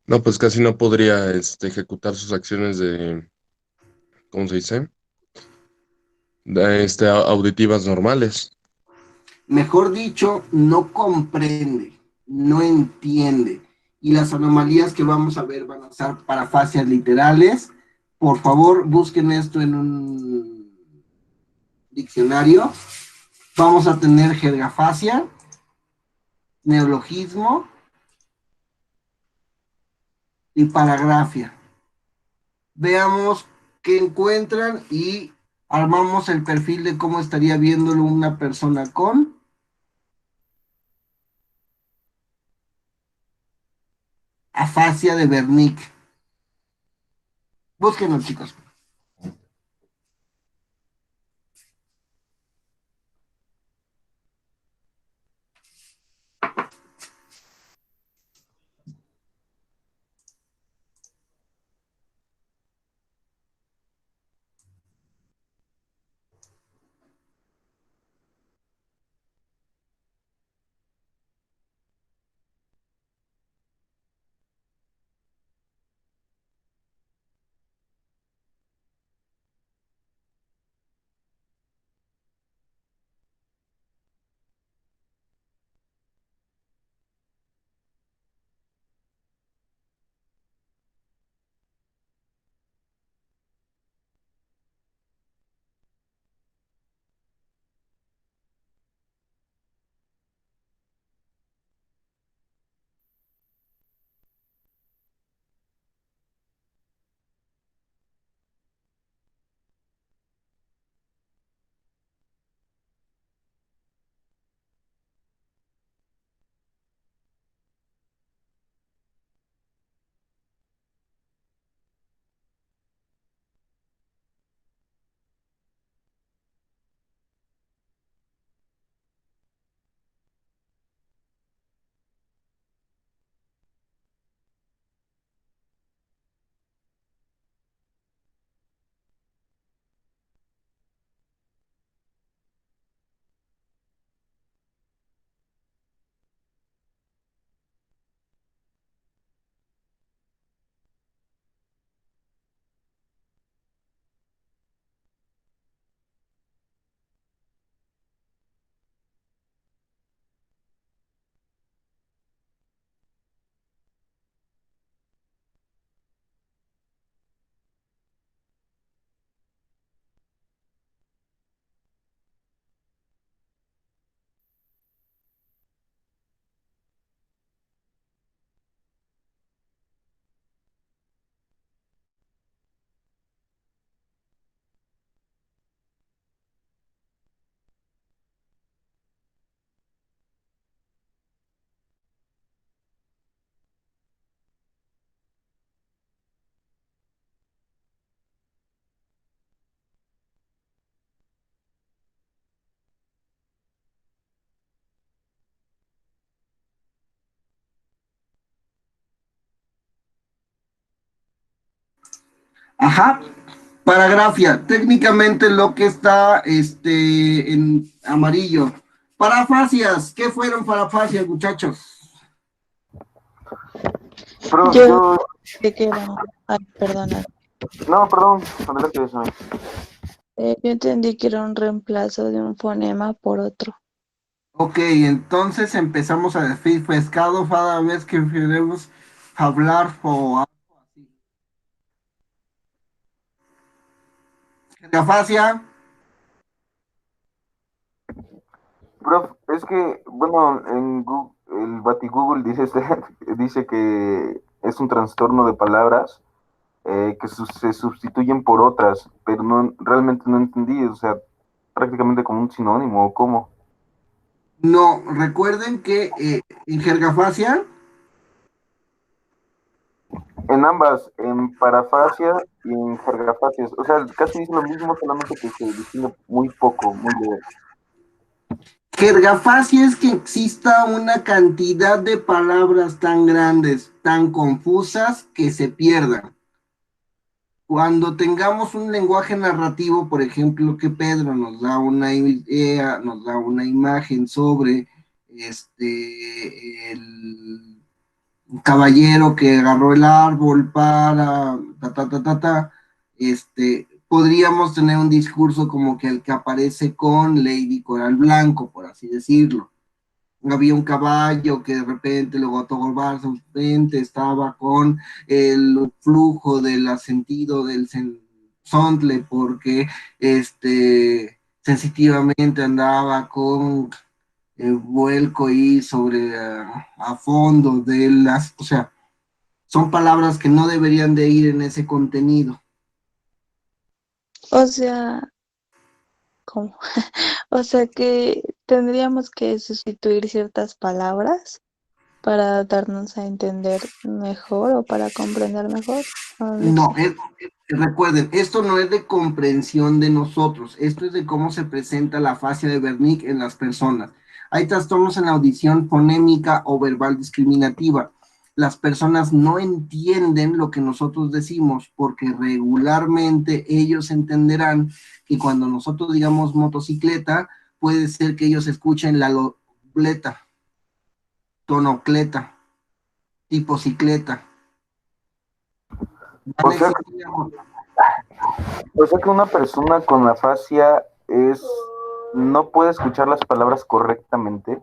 No, pues casi no podría ejecutar sus acciones de, ¿cómo se dice? Auditivas normales. Mejor dicho, no comprende, no entiende. Y las anomalías que vamos a ver van a ser parafasias literales. Por favor, busquen esto en un diccionario. Vamos a tener jergafasia, neologismo y paragrafia. Veamos qué encuentran y armamos el perfil de cómo estaría viéndolo una persona con Afasia de Wernicke. Búsquenlo, chicos. Ajá. Paragrafia, técnicamente lo que está en amarillo. Parafasias, ¿qué fueron parafasias, muchachos? Pero Yo yo, sé que era, ay, perdona, no, perdón, adelante, eso. yo entendí que era un reemplazo de un fonema por otro. Ok, entonces empezamos a decir pescado cada vez que queremos hablar o algo así. Parafasia, Prof, es que, bueno, en Google, el Batigoogle dice, dice que es un trastorno de palabras que se sustituyen por otras, pero no, realmente no entendí, o sea, prácticamente como un sinónimo, ¿o cómo? no, recuerden que en jergafasia, En ambas, en parafasia y en jergafasias, o sea, casi dice lo mismo, solamente que se distingue muy poco, muy leve. jergafasia es que exista una cantidad de palabras tan grandes, tan confusas, que se pierdan. Cuando tengamos un lenguaje narrativo, por ejemplo, que Pedro nos da una idea, nos da una imagen sobre el caballero que agarró el árbol para podríamos tener un discurso como que el que aparece con Lady Coral Blanco, por así decirlo. Había un caballo que de repente luego Togobar de repente estaba con el flujo del sentido del sontle porque sensitivamente andaba con el vuelco y sobre a fondo de las, o sea, son palabras que no deberían de ir en ese contenido. O sea, ¿cómo? O sea que tendríamos que sustituir ciertas palabras. para darnos a entender mejor o para comprender mejor. No, recuerden, esto no es de comprensión de nosotros, esto es de cómo se presenta la afasia de Wernicke en las personas. Hay trastornos en la audición fonémica o verbal discriminativa. Las personas no entienden lo que nosotros decimos porque regularmente ellos entenderán que cuando nosotros digamos motocicleta, puede ser que ellos escuchen la lobleta, tonocleta, tipocicleta. O sea, que una persona con afasia no puede escuchar las palabras correctamente.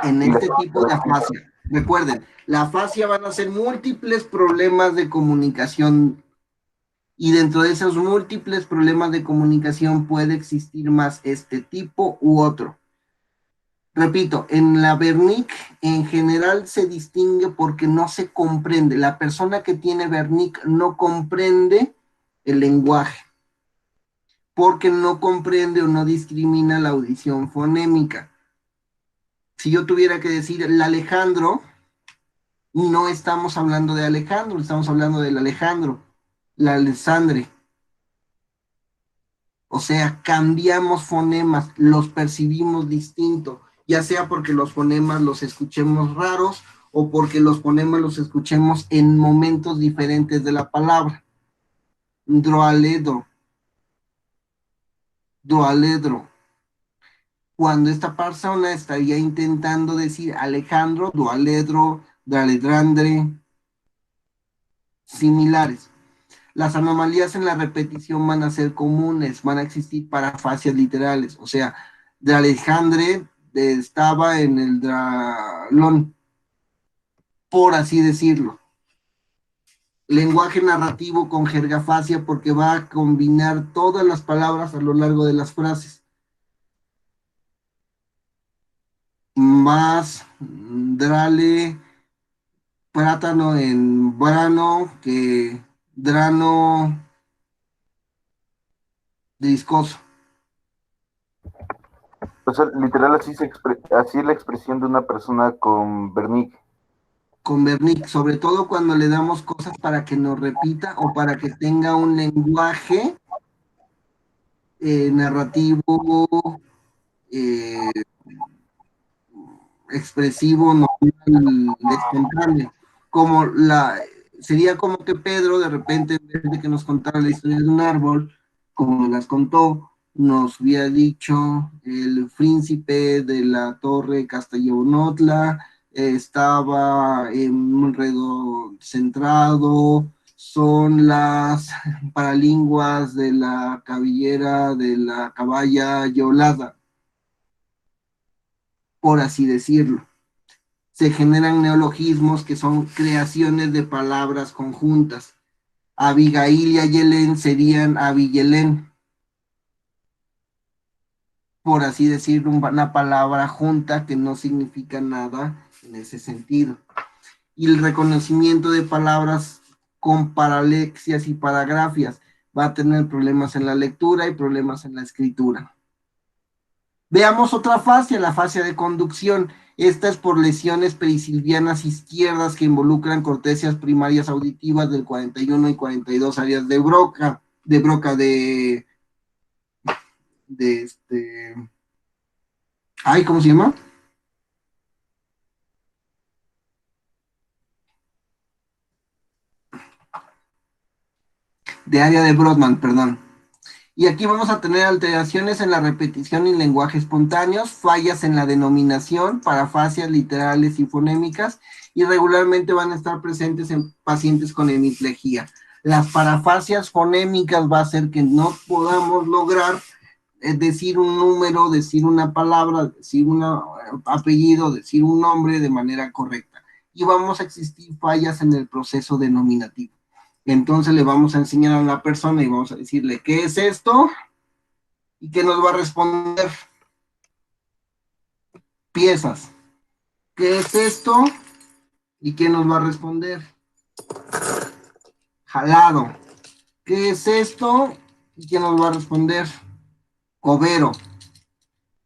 En este tipo de afasia. Recuerden, la afasia van a ser múltiples problemas de comunicación y dentro de esos múltiples problemas de comunicación puede existir más este tipo u otro. Repito, en la Wernicke en general se distingue porque no se comprende. La persona que tiene Wernicke no comprende el lenguaje porque no comprende o no discrimina la audición fonémica. Si yo tuviera que decir el Alejandro, no estamos hablando de Alejandro, estamos hablando del Alejandro, la Alessandre. O sea, cambiamos fonemas, los percibimos distinto, ya sea porque los fonemas los escuchemos raros o porque los fonemas los escuchemos en momentos diferentes de la palabra. Droaledro, doaledro. Cuando esta persona estaría intentando decir Alejandro, doaledro, draledrandre, similares. Las anomalías en la repetición van a ser comunes, van a existir parafasias literales, o sea, de Alejandre estaba en el dralón, por así decirlo. Lenguaje narrativo con jergafasia porque va a combinar todas las palabras a lo largo de las frases. Más drale, plátano en brano que drano discoso. O sea, literal, así es la expresión de una persona con Wernicke. Con Wernicke, sobre todo cuando le damos cosas para que nos repita o para que tenga un lenguaje narrativo, expresivo, normal, espontáneo. Sería como que Pedro, de repente, en vez de que nos contara la historia de un árbol, como nos las contó, nos hubiera dicho el príncipe de la torre Castellonotla estaba en un redo centrado, son las paralinguas de la cabellera de la caballa yolada, por así decirlo. Se generan neologismos que son creaciones de palabras conjuntas. Abigail y Ayelén serían Abilelén, por así decirlo, una palabra junta que no significa nada en ese sentido. Y el reconocimiento de palabras con paralexias y paragrafias va a tener problemas en la lectura y problemas en la escritura. Veamos otra fascia, la fascia de conducción. Esta es por lesiones perisilvianas izquierdas que involucran cortesas primarias auditivas del 41 y 42 áreas de Broca, ¿cómo se llama? De área de Brodmann, perdón. Y aquí vamos a tener alteraciones en la repetición y lenguaje espontáneos, fallas en la denominación, parafasias literales y fonémicas, y regularmente van a estar presentes en pacientes con hemiplegia. Las parafasias fonémicas va a hacer que no podamos lograr decir un número, decir una palabra, decir un apellido, decir un nombre de manera correcta. Y vamos a existir fallas en el proceso denominativo. Entonces le vamos a enseñar a la persona y vamos a decirle, ¿qué es esto? ¿Y qué nos va a responder? Piezas. ¿Qué es esto? ¿Y qué nos va a responder? Jalado. ¿Qué es esto? ¿Y qué nos va a responder? Cobero.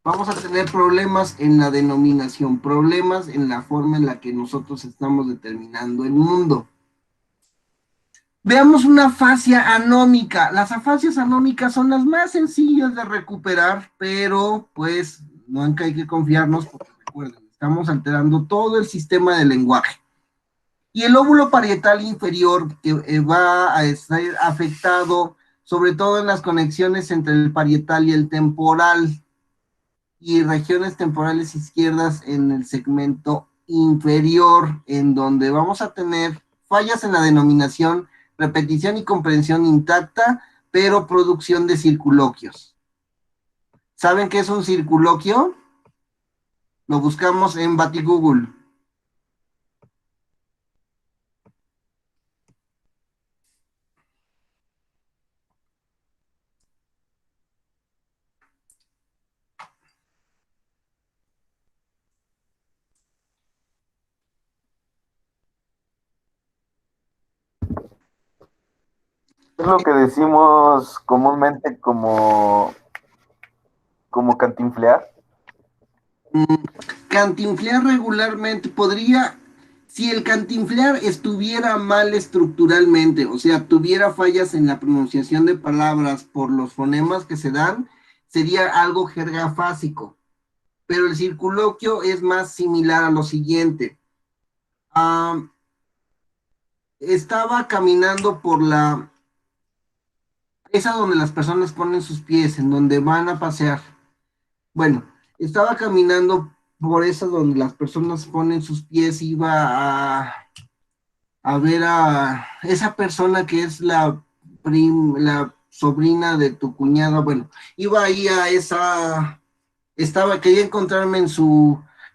vamos a tener problemas en la denominación, problemas en la forma en la que nosotros estamos determinando el mundo. Veamos una afasia anómica. Las afasias anómicas son las más sencillas de recuperar, pero pues no hay que confiarnos porque recuerden, estamos alterando todo el sistema del lenguaje. Y el lóbulo parietal inferior que va a estar afectado sobre todo en las conexiones entre el parietal y el temporal y regiones temporales izquierdas en el segmento inferior, en donde vamos a tener fallas en la denominación, repetición y comprensión intacta, pero producción de circunloquios. ¿Saben qué es un circunloquio? Lo buscamos en Batigoogle. Es lo que decimos comúnmente como cantinflear. Cantinflear regularmente podría, si el cantinflear estuviera mal estructuralmente, o sea, tuviera fallas en la pronunciación de palabras por los fonemas que se dan, sería algo jergafásico. Pero el circunloquio es más similar a lo siguiente. Ah, estaba caminando por esa donde las personas ponen sus pies, en donde van a pasear. Bueno, estaba caminando por esa donde las personas ponen sus pies, iba a ver a esa persona que es la sobrina de tu cuñada. Bueno, iba ahí a quería encontrarme en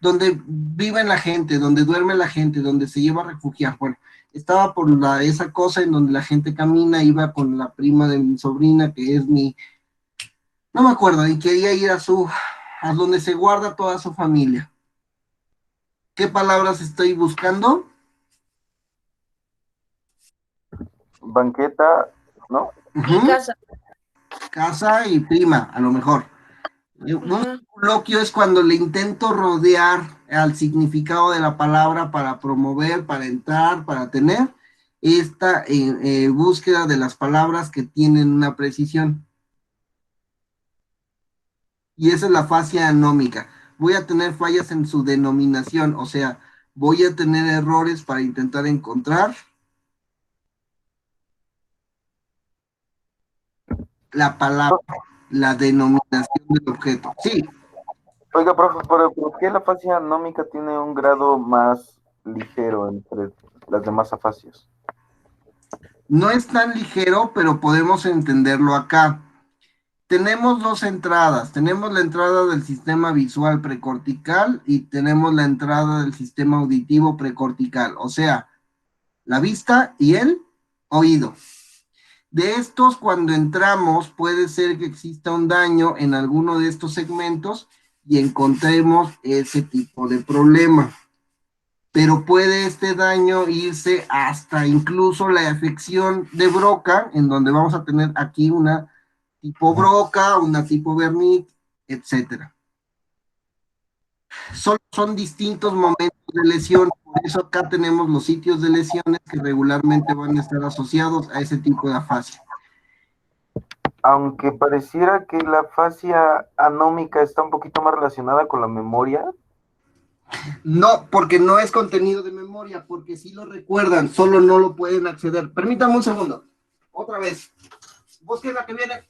donde vive la gente, donde duerme la gente, donde se lleva a refugiar. Bueno, estaba por esa cosa en donde la gente camina, iba con la prima de mi sobrina, que es no me acuerdo, y quería ir a donde se guarda toda su familia. ¿Qué palabras estoy buscando? Banqueta, ¿no? Y casa. Casa y prima, a lo mejor. Un coloquio es cuando le intento rodear al significado de la palabra para promover, para entrar, para tener esta búsqueda de las palabras que tienen una precisión. Y esa es la fasia anómica. Voy a tener fallas en su denominación, o sea, voy a tener errores para intentar encontrar la palabra, la denominación del objeto. Sí, Oiga, profe, pero ¿por qué la afasia anómica tiene un grado más ligero entre las demás afasias? no es tan ligero, pero podemos entenderlo acá. Tenemos dos entradas. Tenemos la entrada del sistema visual precortical y tenemos la entrada del sistema auditivo precortical, o sea, la vista y el oído. De estos, cuando entramos, puede ser que exista un daño en alguno de estos segmentos y encontremos ese tipo de problema. Pero puede este daño irse hasta incluso la afección de Broca, en donde vamos a tener aquí una tipo Broca, una tipo Wernicke, etcétera. Son distintos momentos de lesión, por eso acá tenemos los sitios de lesiones que regularmente van a estar asociados a ese tipo de afasia. Aunque pareciera que la afasia anómica está un poquito más relacionada con la memoria. No, porque no es contenido de memoria, porque si lo recuerdan, solo no lo pueden acceder. Permítame un segundo. Otra vez. Busquen la que viene.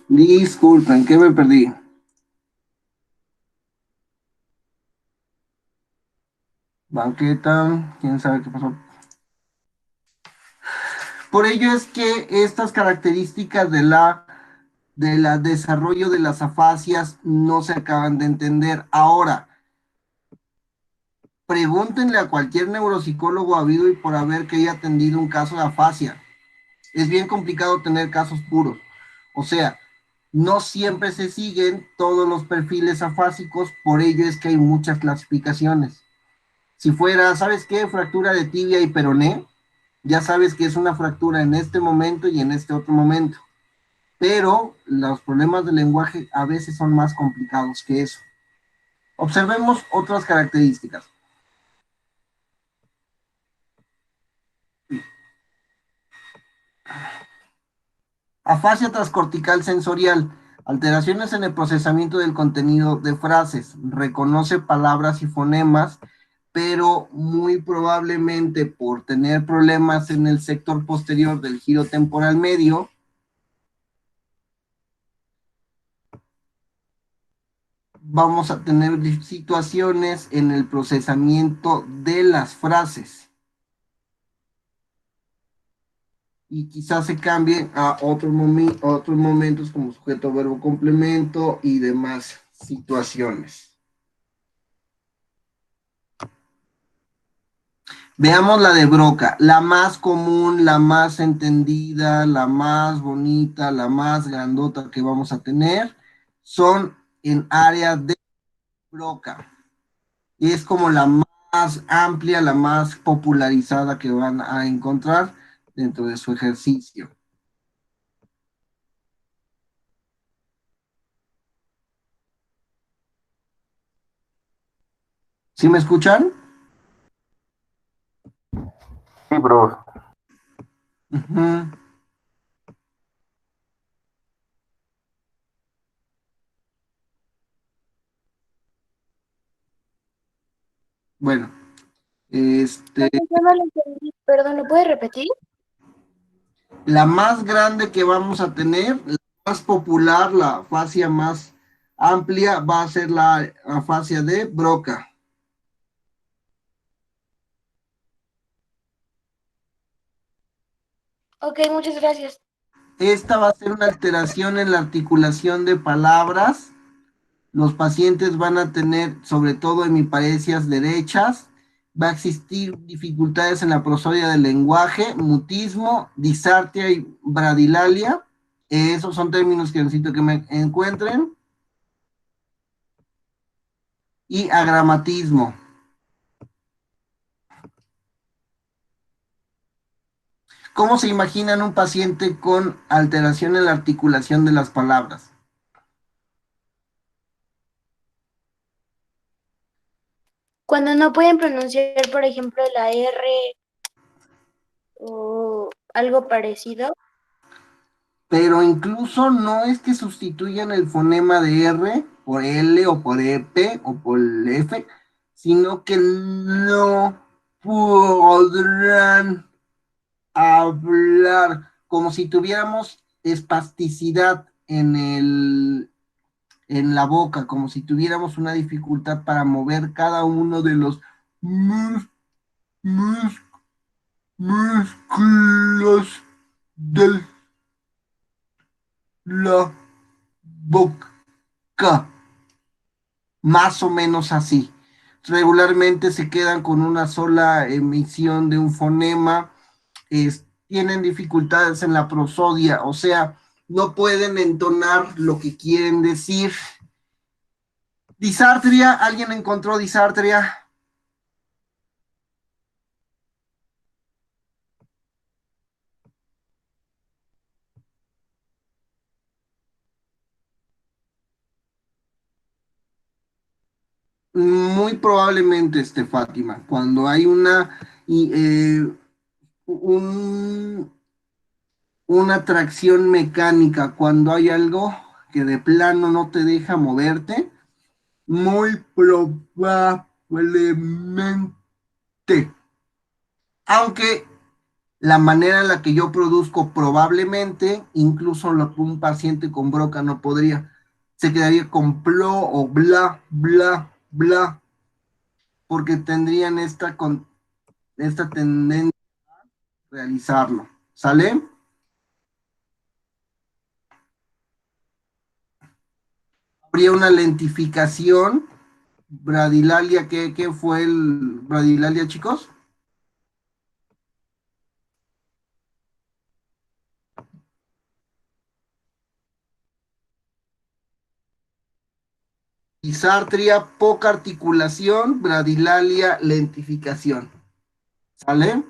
Disculpen, ¿qué me perdí? Banqueta, quién sabe qué pasó. Por ello es que estas características de la desarrollo de las afasias no se acaban de entender. Ahora, pregúntenle a cualquier neuropsicólogo habido y por haber que haya atendido un caso de afasia. Es bien complicado tener casos puros. O sea, no siempre se siguen todos los perfiles afásicos, por ello es que hay muchas clasificaciones. Si fuera, ¿sabes qué? Fractura de tibia y peroné, ya sabes que es una fractura en este momento y en este otro momento. Pero los problemas del lenguaje a veces son más complicados que eso. Observemos otras características. Afasia transcortical sensorial. Alteraciones en el procesamiento del contenido de frases. Reconoce palabras y fonemas, pero muy probablemente por tener problemas en el sector posterior del giro temporal medio, vamos a tener situaciones en el procesamiento de las frases. Y quizás se cambien a otros momentos como sujeto, verbo, complemento y demás situaciones. Veamos la de Broca, la más común, la más entendida, la más bonita, la más grandota que vamos a tener, son en área de Broca. Es como la más amplia, la más popularizada que van a encontrar dentro de su ejercicio. ¿Sí me escuchan? Sí, bro. Uh-huh. Bueno, Yo no lo entendí, perdón, ¿lo puedes repetir? la más grande que vamos a tener, la más popular, la fascia más amplia, va a ser la fascia de Broca. Ok, muchas gracias. Esta va a ser una alteración en la articulación de palabras. Los pacientes van a tener, sobre todo hemiparesias derechas, va a existir dificultades en la prosodia del lenguaje, mutismo, disartria y bradilalia. Esos son términos que necesito que me encuentren. Y agramatismo. ¿Cómo se imaginan un paciente con alteración en la articulación de las palabras? Cuando no pueden pronunciar, por ejemplo, la R o algo parecido. Pero incluso no es que sustituyan el fonema de R por L o por EP o por F, sino que no podrán hablar como si tuviéramos espasticidad en la boca, como si tuviéramos una dificultad para mover cada uno de los músculos de la boca, más o menos así. Regularmente se quedan con una sola emisión de un fonema, tienen dificultades en la prosodia, o sea, no pueden entonar lo que quieren decir. Disartria, ¿alguien encontró disartria? Muy probablemente, Fátima, cuando hay un, una tracción mecánica, cuando hay algo que de plano no te deja moverte, muy probablemente, aunque la manera en la que yo produzco probablemente, incluso un paciente con broca no podría, se quedaría con plo o bla, bla, bla, porque tendrían esta tendencia a realizarlo, ¿sale? Habría una lentificación, bradilalia, ¿qué fue el bradilalia, chicos? Disartria, poca articulación, bradilalia, lentificación. ¿Sale?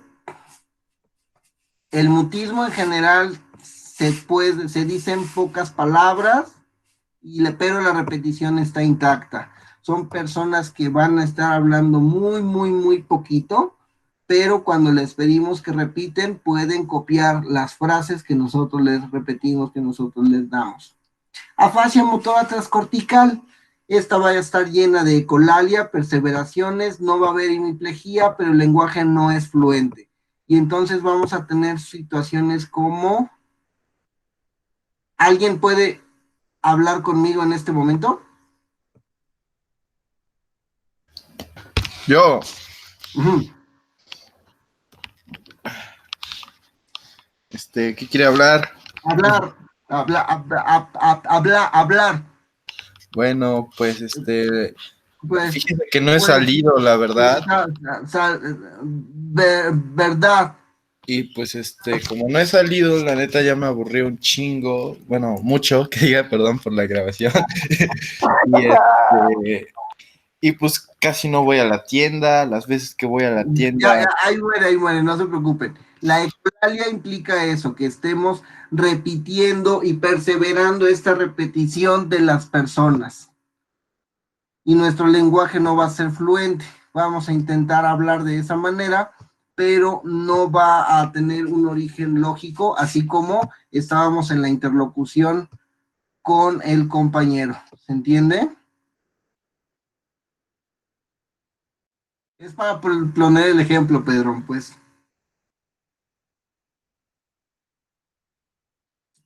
El mutismo en general se dicen pocas palabras, pero la repetición está intacta. Son personas que van a estar hablando muy, muy, muy poquito, pero cuando les pedimos que repiten, pueden copiar las frases que nosotros les repetimos, que nosotros les damos. Afasia motora transcortical. Esta va a estar llena de ecolalia, perseveraciones, no va a haber hemiplegia, pero el lenguaje no es fluente. Y entonces vamos a tener situaciones como... ¿Alguien puede hablar conmigo en este momento? Yo. Uh-huh. ¿Qué quiere hablar? Hablar. Bueno, pues, Pues, fíjese que no he salido, la verdad. Verdad. Y pues, como no he salido, la neta ya me aburrí un chingo. Bueno, mucho, que diga, perdón por la grabación. Y pues casi no voy a la tienda. Las veces que voy a la tienda... Ya, ahí muere, no se preocupen. La ecolalia implica eso, que estemos repitiendo y perseverando esta repetición de las personas. Y nuestro lenguaje no va a ser fluente. Vamos a intentar hablar de esa manera, pero no va a tener un origen lógico, así como estábamos en la interlocución con el compañero. ¿Se entiende? Es para poner el ejemplo, Pedro, pues.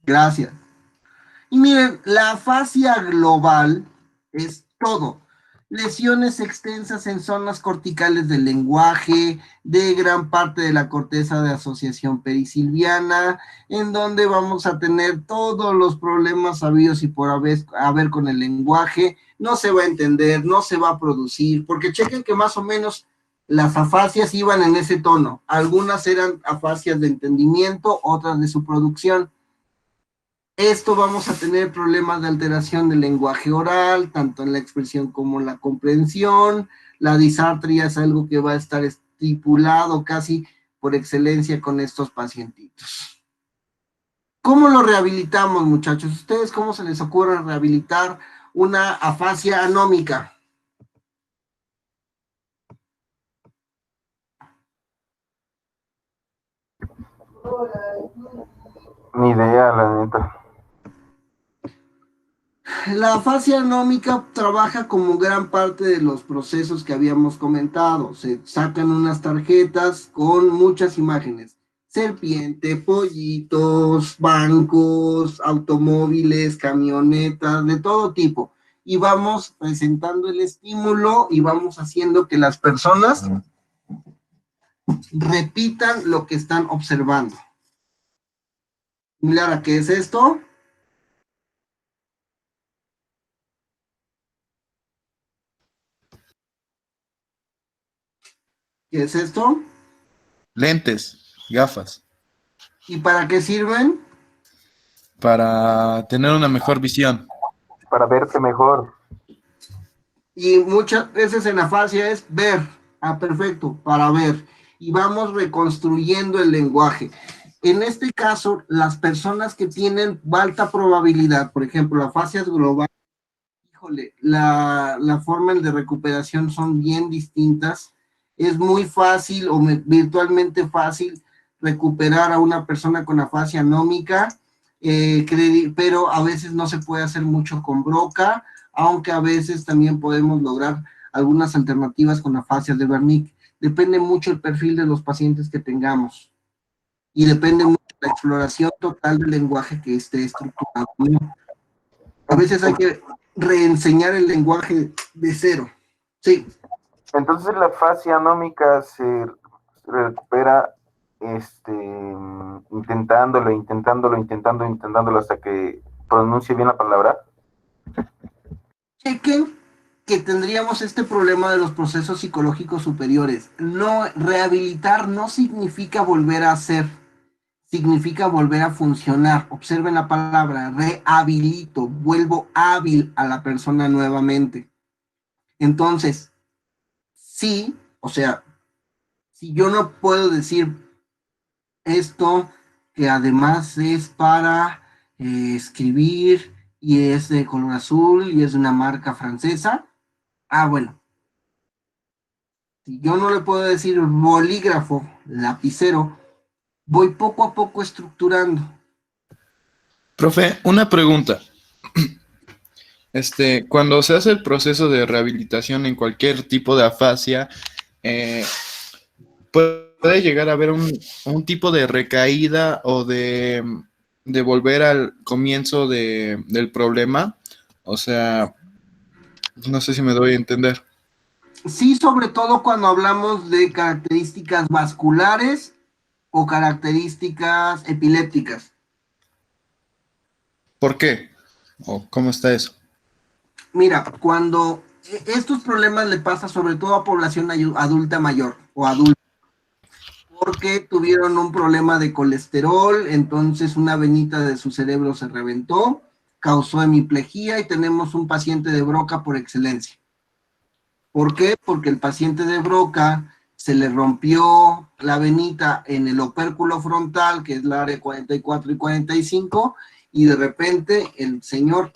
Gracias. Y miren, la afasia global es todo. Lesiones extensas en zonas corticales del lenguaje, de gran parte de la corteza de asociación perisilviana, en donde vamos a tener todos los problemas habidos y por haber con el lenguaje. No se va a entender, no se va a producir, porque chequen que más o menos las afasias iban en ese tono. Algunas eran afasias de entendimiento, otras de su producción. Esto vamos a tener problemas de alteración del lenguaje oral, tanto en la expresión como en la comprensión. La disartria es algo que va a estar estipulado casi por excelencia con estos pacientitos. ¿Cómo lo rehabilitamos, muchachos? ¿Ustedes cómo se les ocurre rehabilitar una afasia anómica? Ni idea, la neta. La afasia anómica trabaja como gran parte de los procesos que habíamos comentado. Se sacan unas tarjetas con muchas imágenes. Serpiente, pollitos, bancos, automóviles, camionetas, de todo tipo. Y vamos presentando el estímulo y vamos haciendo que las personas repitan lo que están observando. Mira, ¿qué es esto? ¿Qué es esto? Lentes, gafas. ¿Y para qué sirven? Para tener una mejor visión. Para verte mejor. Y muchas veces en afasia es ver. Ah, perfecto, para ver. Y vamos reconstruyendo el lenguaje. En este caso, las personas que tienen alta probabilidad, por ejemplo, la afasia global, híjole, la forma de recuperación son bien distintas. Es muy fácil o virtualmente fácil recuperar a una persona con afasia anómica, pero a veces no se puede hacer mucho con broca, aunque a veces también podemos lograr algunas alternativas con afasias de Wernicke. Depende mucho el perfil de los pacientes que tengamos. y depende mucho de la exploración total del lenguaje que esté estructurado. A veces hay que reenseñar el lenguaje de cero. Sí. Entonces la fascia anómica se recupera intentándolo hasta que pronuncie bien la palabra. Chequen que tendríamos este problema de los procesos psicológicos superiores. No, rehabilitar no significa volver a hacer, significa volver a funcionar. Observen la palabra, rehabilito, vuelvo hábil a la persona nuevamente. Entonces, sí, o sea, si yo no puedo decir esto, que además es para escribir y es de color azul y es de una marca francesa, bueno, si yo no le puedo decir bolígrafo, lapicero, voy poco a poco estructurando. Profe, una pregunta. Cuando se hace el proceso de rehabilitación en cualquier tipo de afasia, puede llegar a haber un tipo de recaída o de volver al comienzo del problema. O sea, no sé si me doy a entender. Sí, sobre todo cuando hablamos de características vasculares o características epilépticas. ¿Por qué? ¿O cómo está eso? Mira, cuando estos problemas le pasa sobre todo a población adulta mayor o adulta, porque tuvieron un problema de colesterol, entonces una venita de su cerebro se reventó, causó hemiplegia y tenemos un paciente de Broca por excelencia. ¿Por qué? Porque el paciente de Broca se le rompió la venita en el opérculo frontal, que es la área 44 y 45, y de repente el señor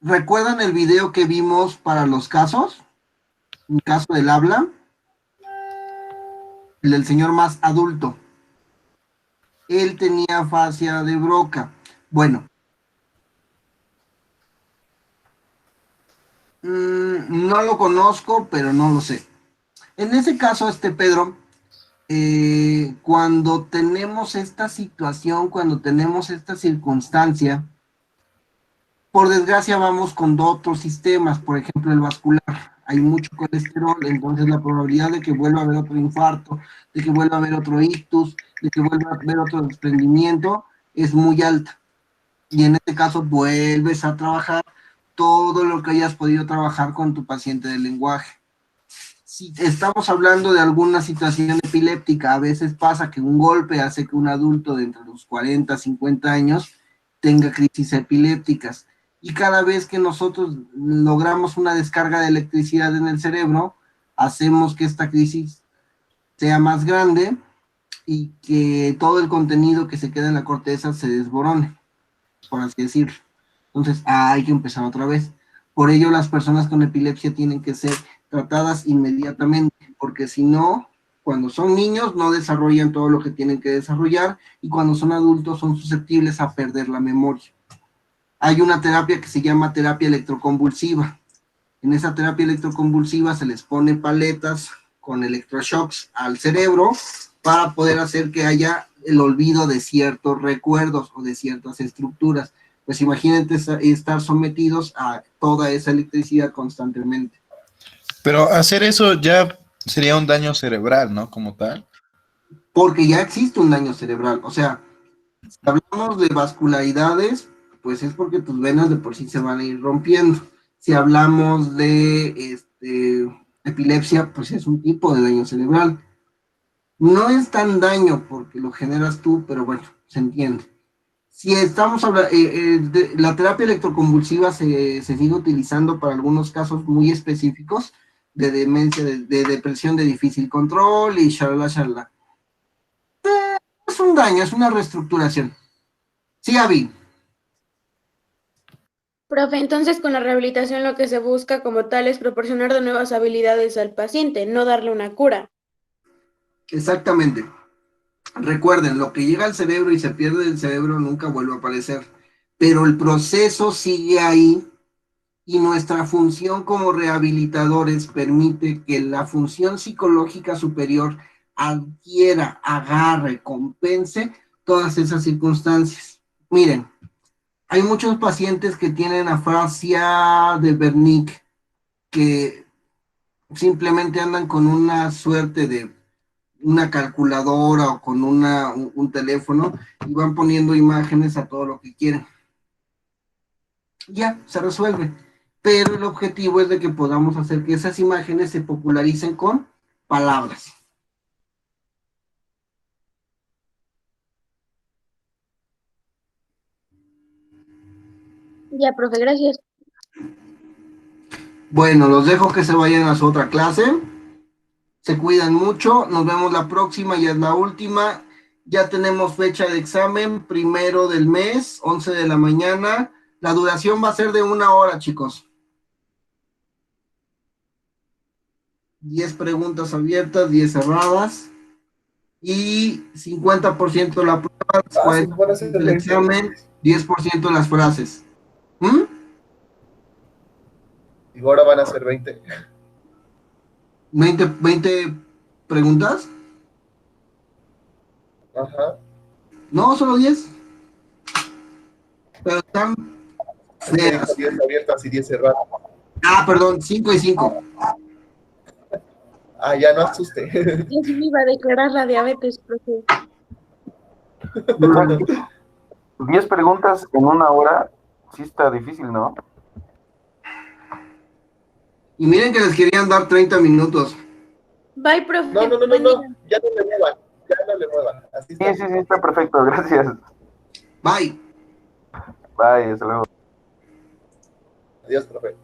¿Recuerdan el video que vimos para los casos? El caso del habla, el del señor más adulto. Él tenía afasia de Broca. Bueno, no lo conozco, pero no lo sé. En ese caso, Pedro, cuando tenemos esta situación, cuando tenemos esta circunstancia, por desgracia vamos con otros sistemas, por ejemplo el vascular. Hay mucho colesterol, entonces la probabilidad de que vuelva a haber otro infarto, de que vuelva a haber otro ictus, de que vuelva a haber otro desprendimiento, es muy alta. Y en este caso vuelves a trabajar todo lo que hayas podido trabajar con tu paciente del lenguaje. Si estamos hablando de alguna situación epiléptica, a veces pasa que un golpe hace que un adulto de entre los 40 a 50 años tenga crisis epilépticas. Y cada vez que nosotros logramos una descarga de electricidad en el cerebro, hacemos que esta crisis sea más grande y que todo el contenido que se queda en la corteza se desborone, por así decirlo. Entonces, hay que empezar otra vez. Por ello, las personas con epilepsia tienen que ser tratadas inmediatamente, porque si no, cuando son niños no desarrollan todo lo que tienen que desarrollar, y cuando son adultos son susceptibles a perder la memoria. Hay una terapia que se llama terapia electroconvulsiva. En esa terapia electroconvulsiva se les pone paletas con electroshocks al cerebro para poder hacer que haya el olvido de ciertos recuerdos o de ciertas estructuras. Pues imagínate estar sometidos a toda esa electricidad constantemente. Pero hacer eso ya sería un daño cerebral, ¿no? Como tal. Porque ya existe un daño cerebral. O sea, si hablamos de vascularidades, pues es porque tus venas de por sí se van a ir rompiendo. Si hablamos de epilepsia, pues es un tipo de daño cerebral. No es tan daño porque lo generas tú, pero bueno, se entiende. Si estamos hablando, la terapia electroconvulsiva se sigue utilizando para algunos casos muy específicos de demencia, de depresión de difícil control y shalala. Es un daño, es una reestructuración. Sí, Avi. Profe, entonces con la rehabilitación lo que se busca como tal es proporcionar de nuevas habilidades al paciente, no darle una cura. Exactamente. Recuerden, lo que llega al cerebro y se pierde del cerebro nunca vuelve a aparecer, pero el proceso sigue ahí y nuestra función como rehabilitadores permite que la función psicológica superior adquiera, agarre, compense todas esas circunstancias. Miren, hay muchos pacientes que tienen afasia de Wernicke, que simplemente andan con una suerte de una calculadora o con un teléfono y van poniendo imágenes a todo lo que quieren. Ya, se resuelve. Pero el objetivo es de que podamos hacer que esas imágenes se popularicen con palabras. Ya, profe, gracias. Bueno, los dejo que se vayan a su otra clase. Se cuidan mucho. Nos vemos la próxima, ya es la última. Ya tenemos fecha de examen, 1 del mes, 11 de la mañana. La duración va a ser de 1 hora, chicos. 10 preguntas abiertas, 10 cerradas. Y 50% de la prueba, Sí, van a ser 40% del 20. examen, 10% de las frases. ¿Mm? Y ahora van a ser 20. 20 preguntas. Ajá. No, solo 10. Pero están Me dijo feas. 10 abiertas y 10 cerradas. Ah, perdón, 5 y 5. Ah, ya no asuste. Yo sí me iba a declarar la diabetes, profe. 10 preguntas en 1 hora, sí está difícil, ¿no? Y miren que les querían dar 30 minutos. Bye, profe. No. Buen día. Ya no le muevan. Ya no le muevan. Así Sí, está. sí, está perfecto, gracias. Bye. Bye, hasta luego. Adiós, profe.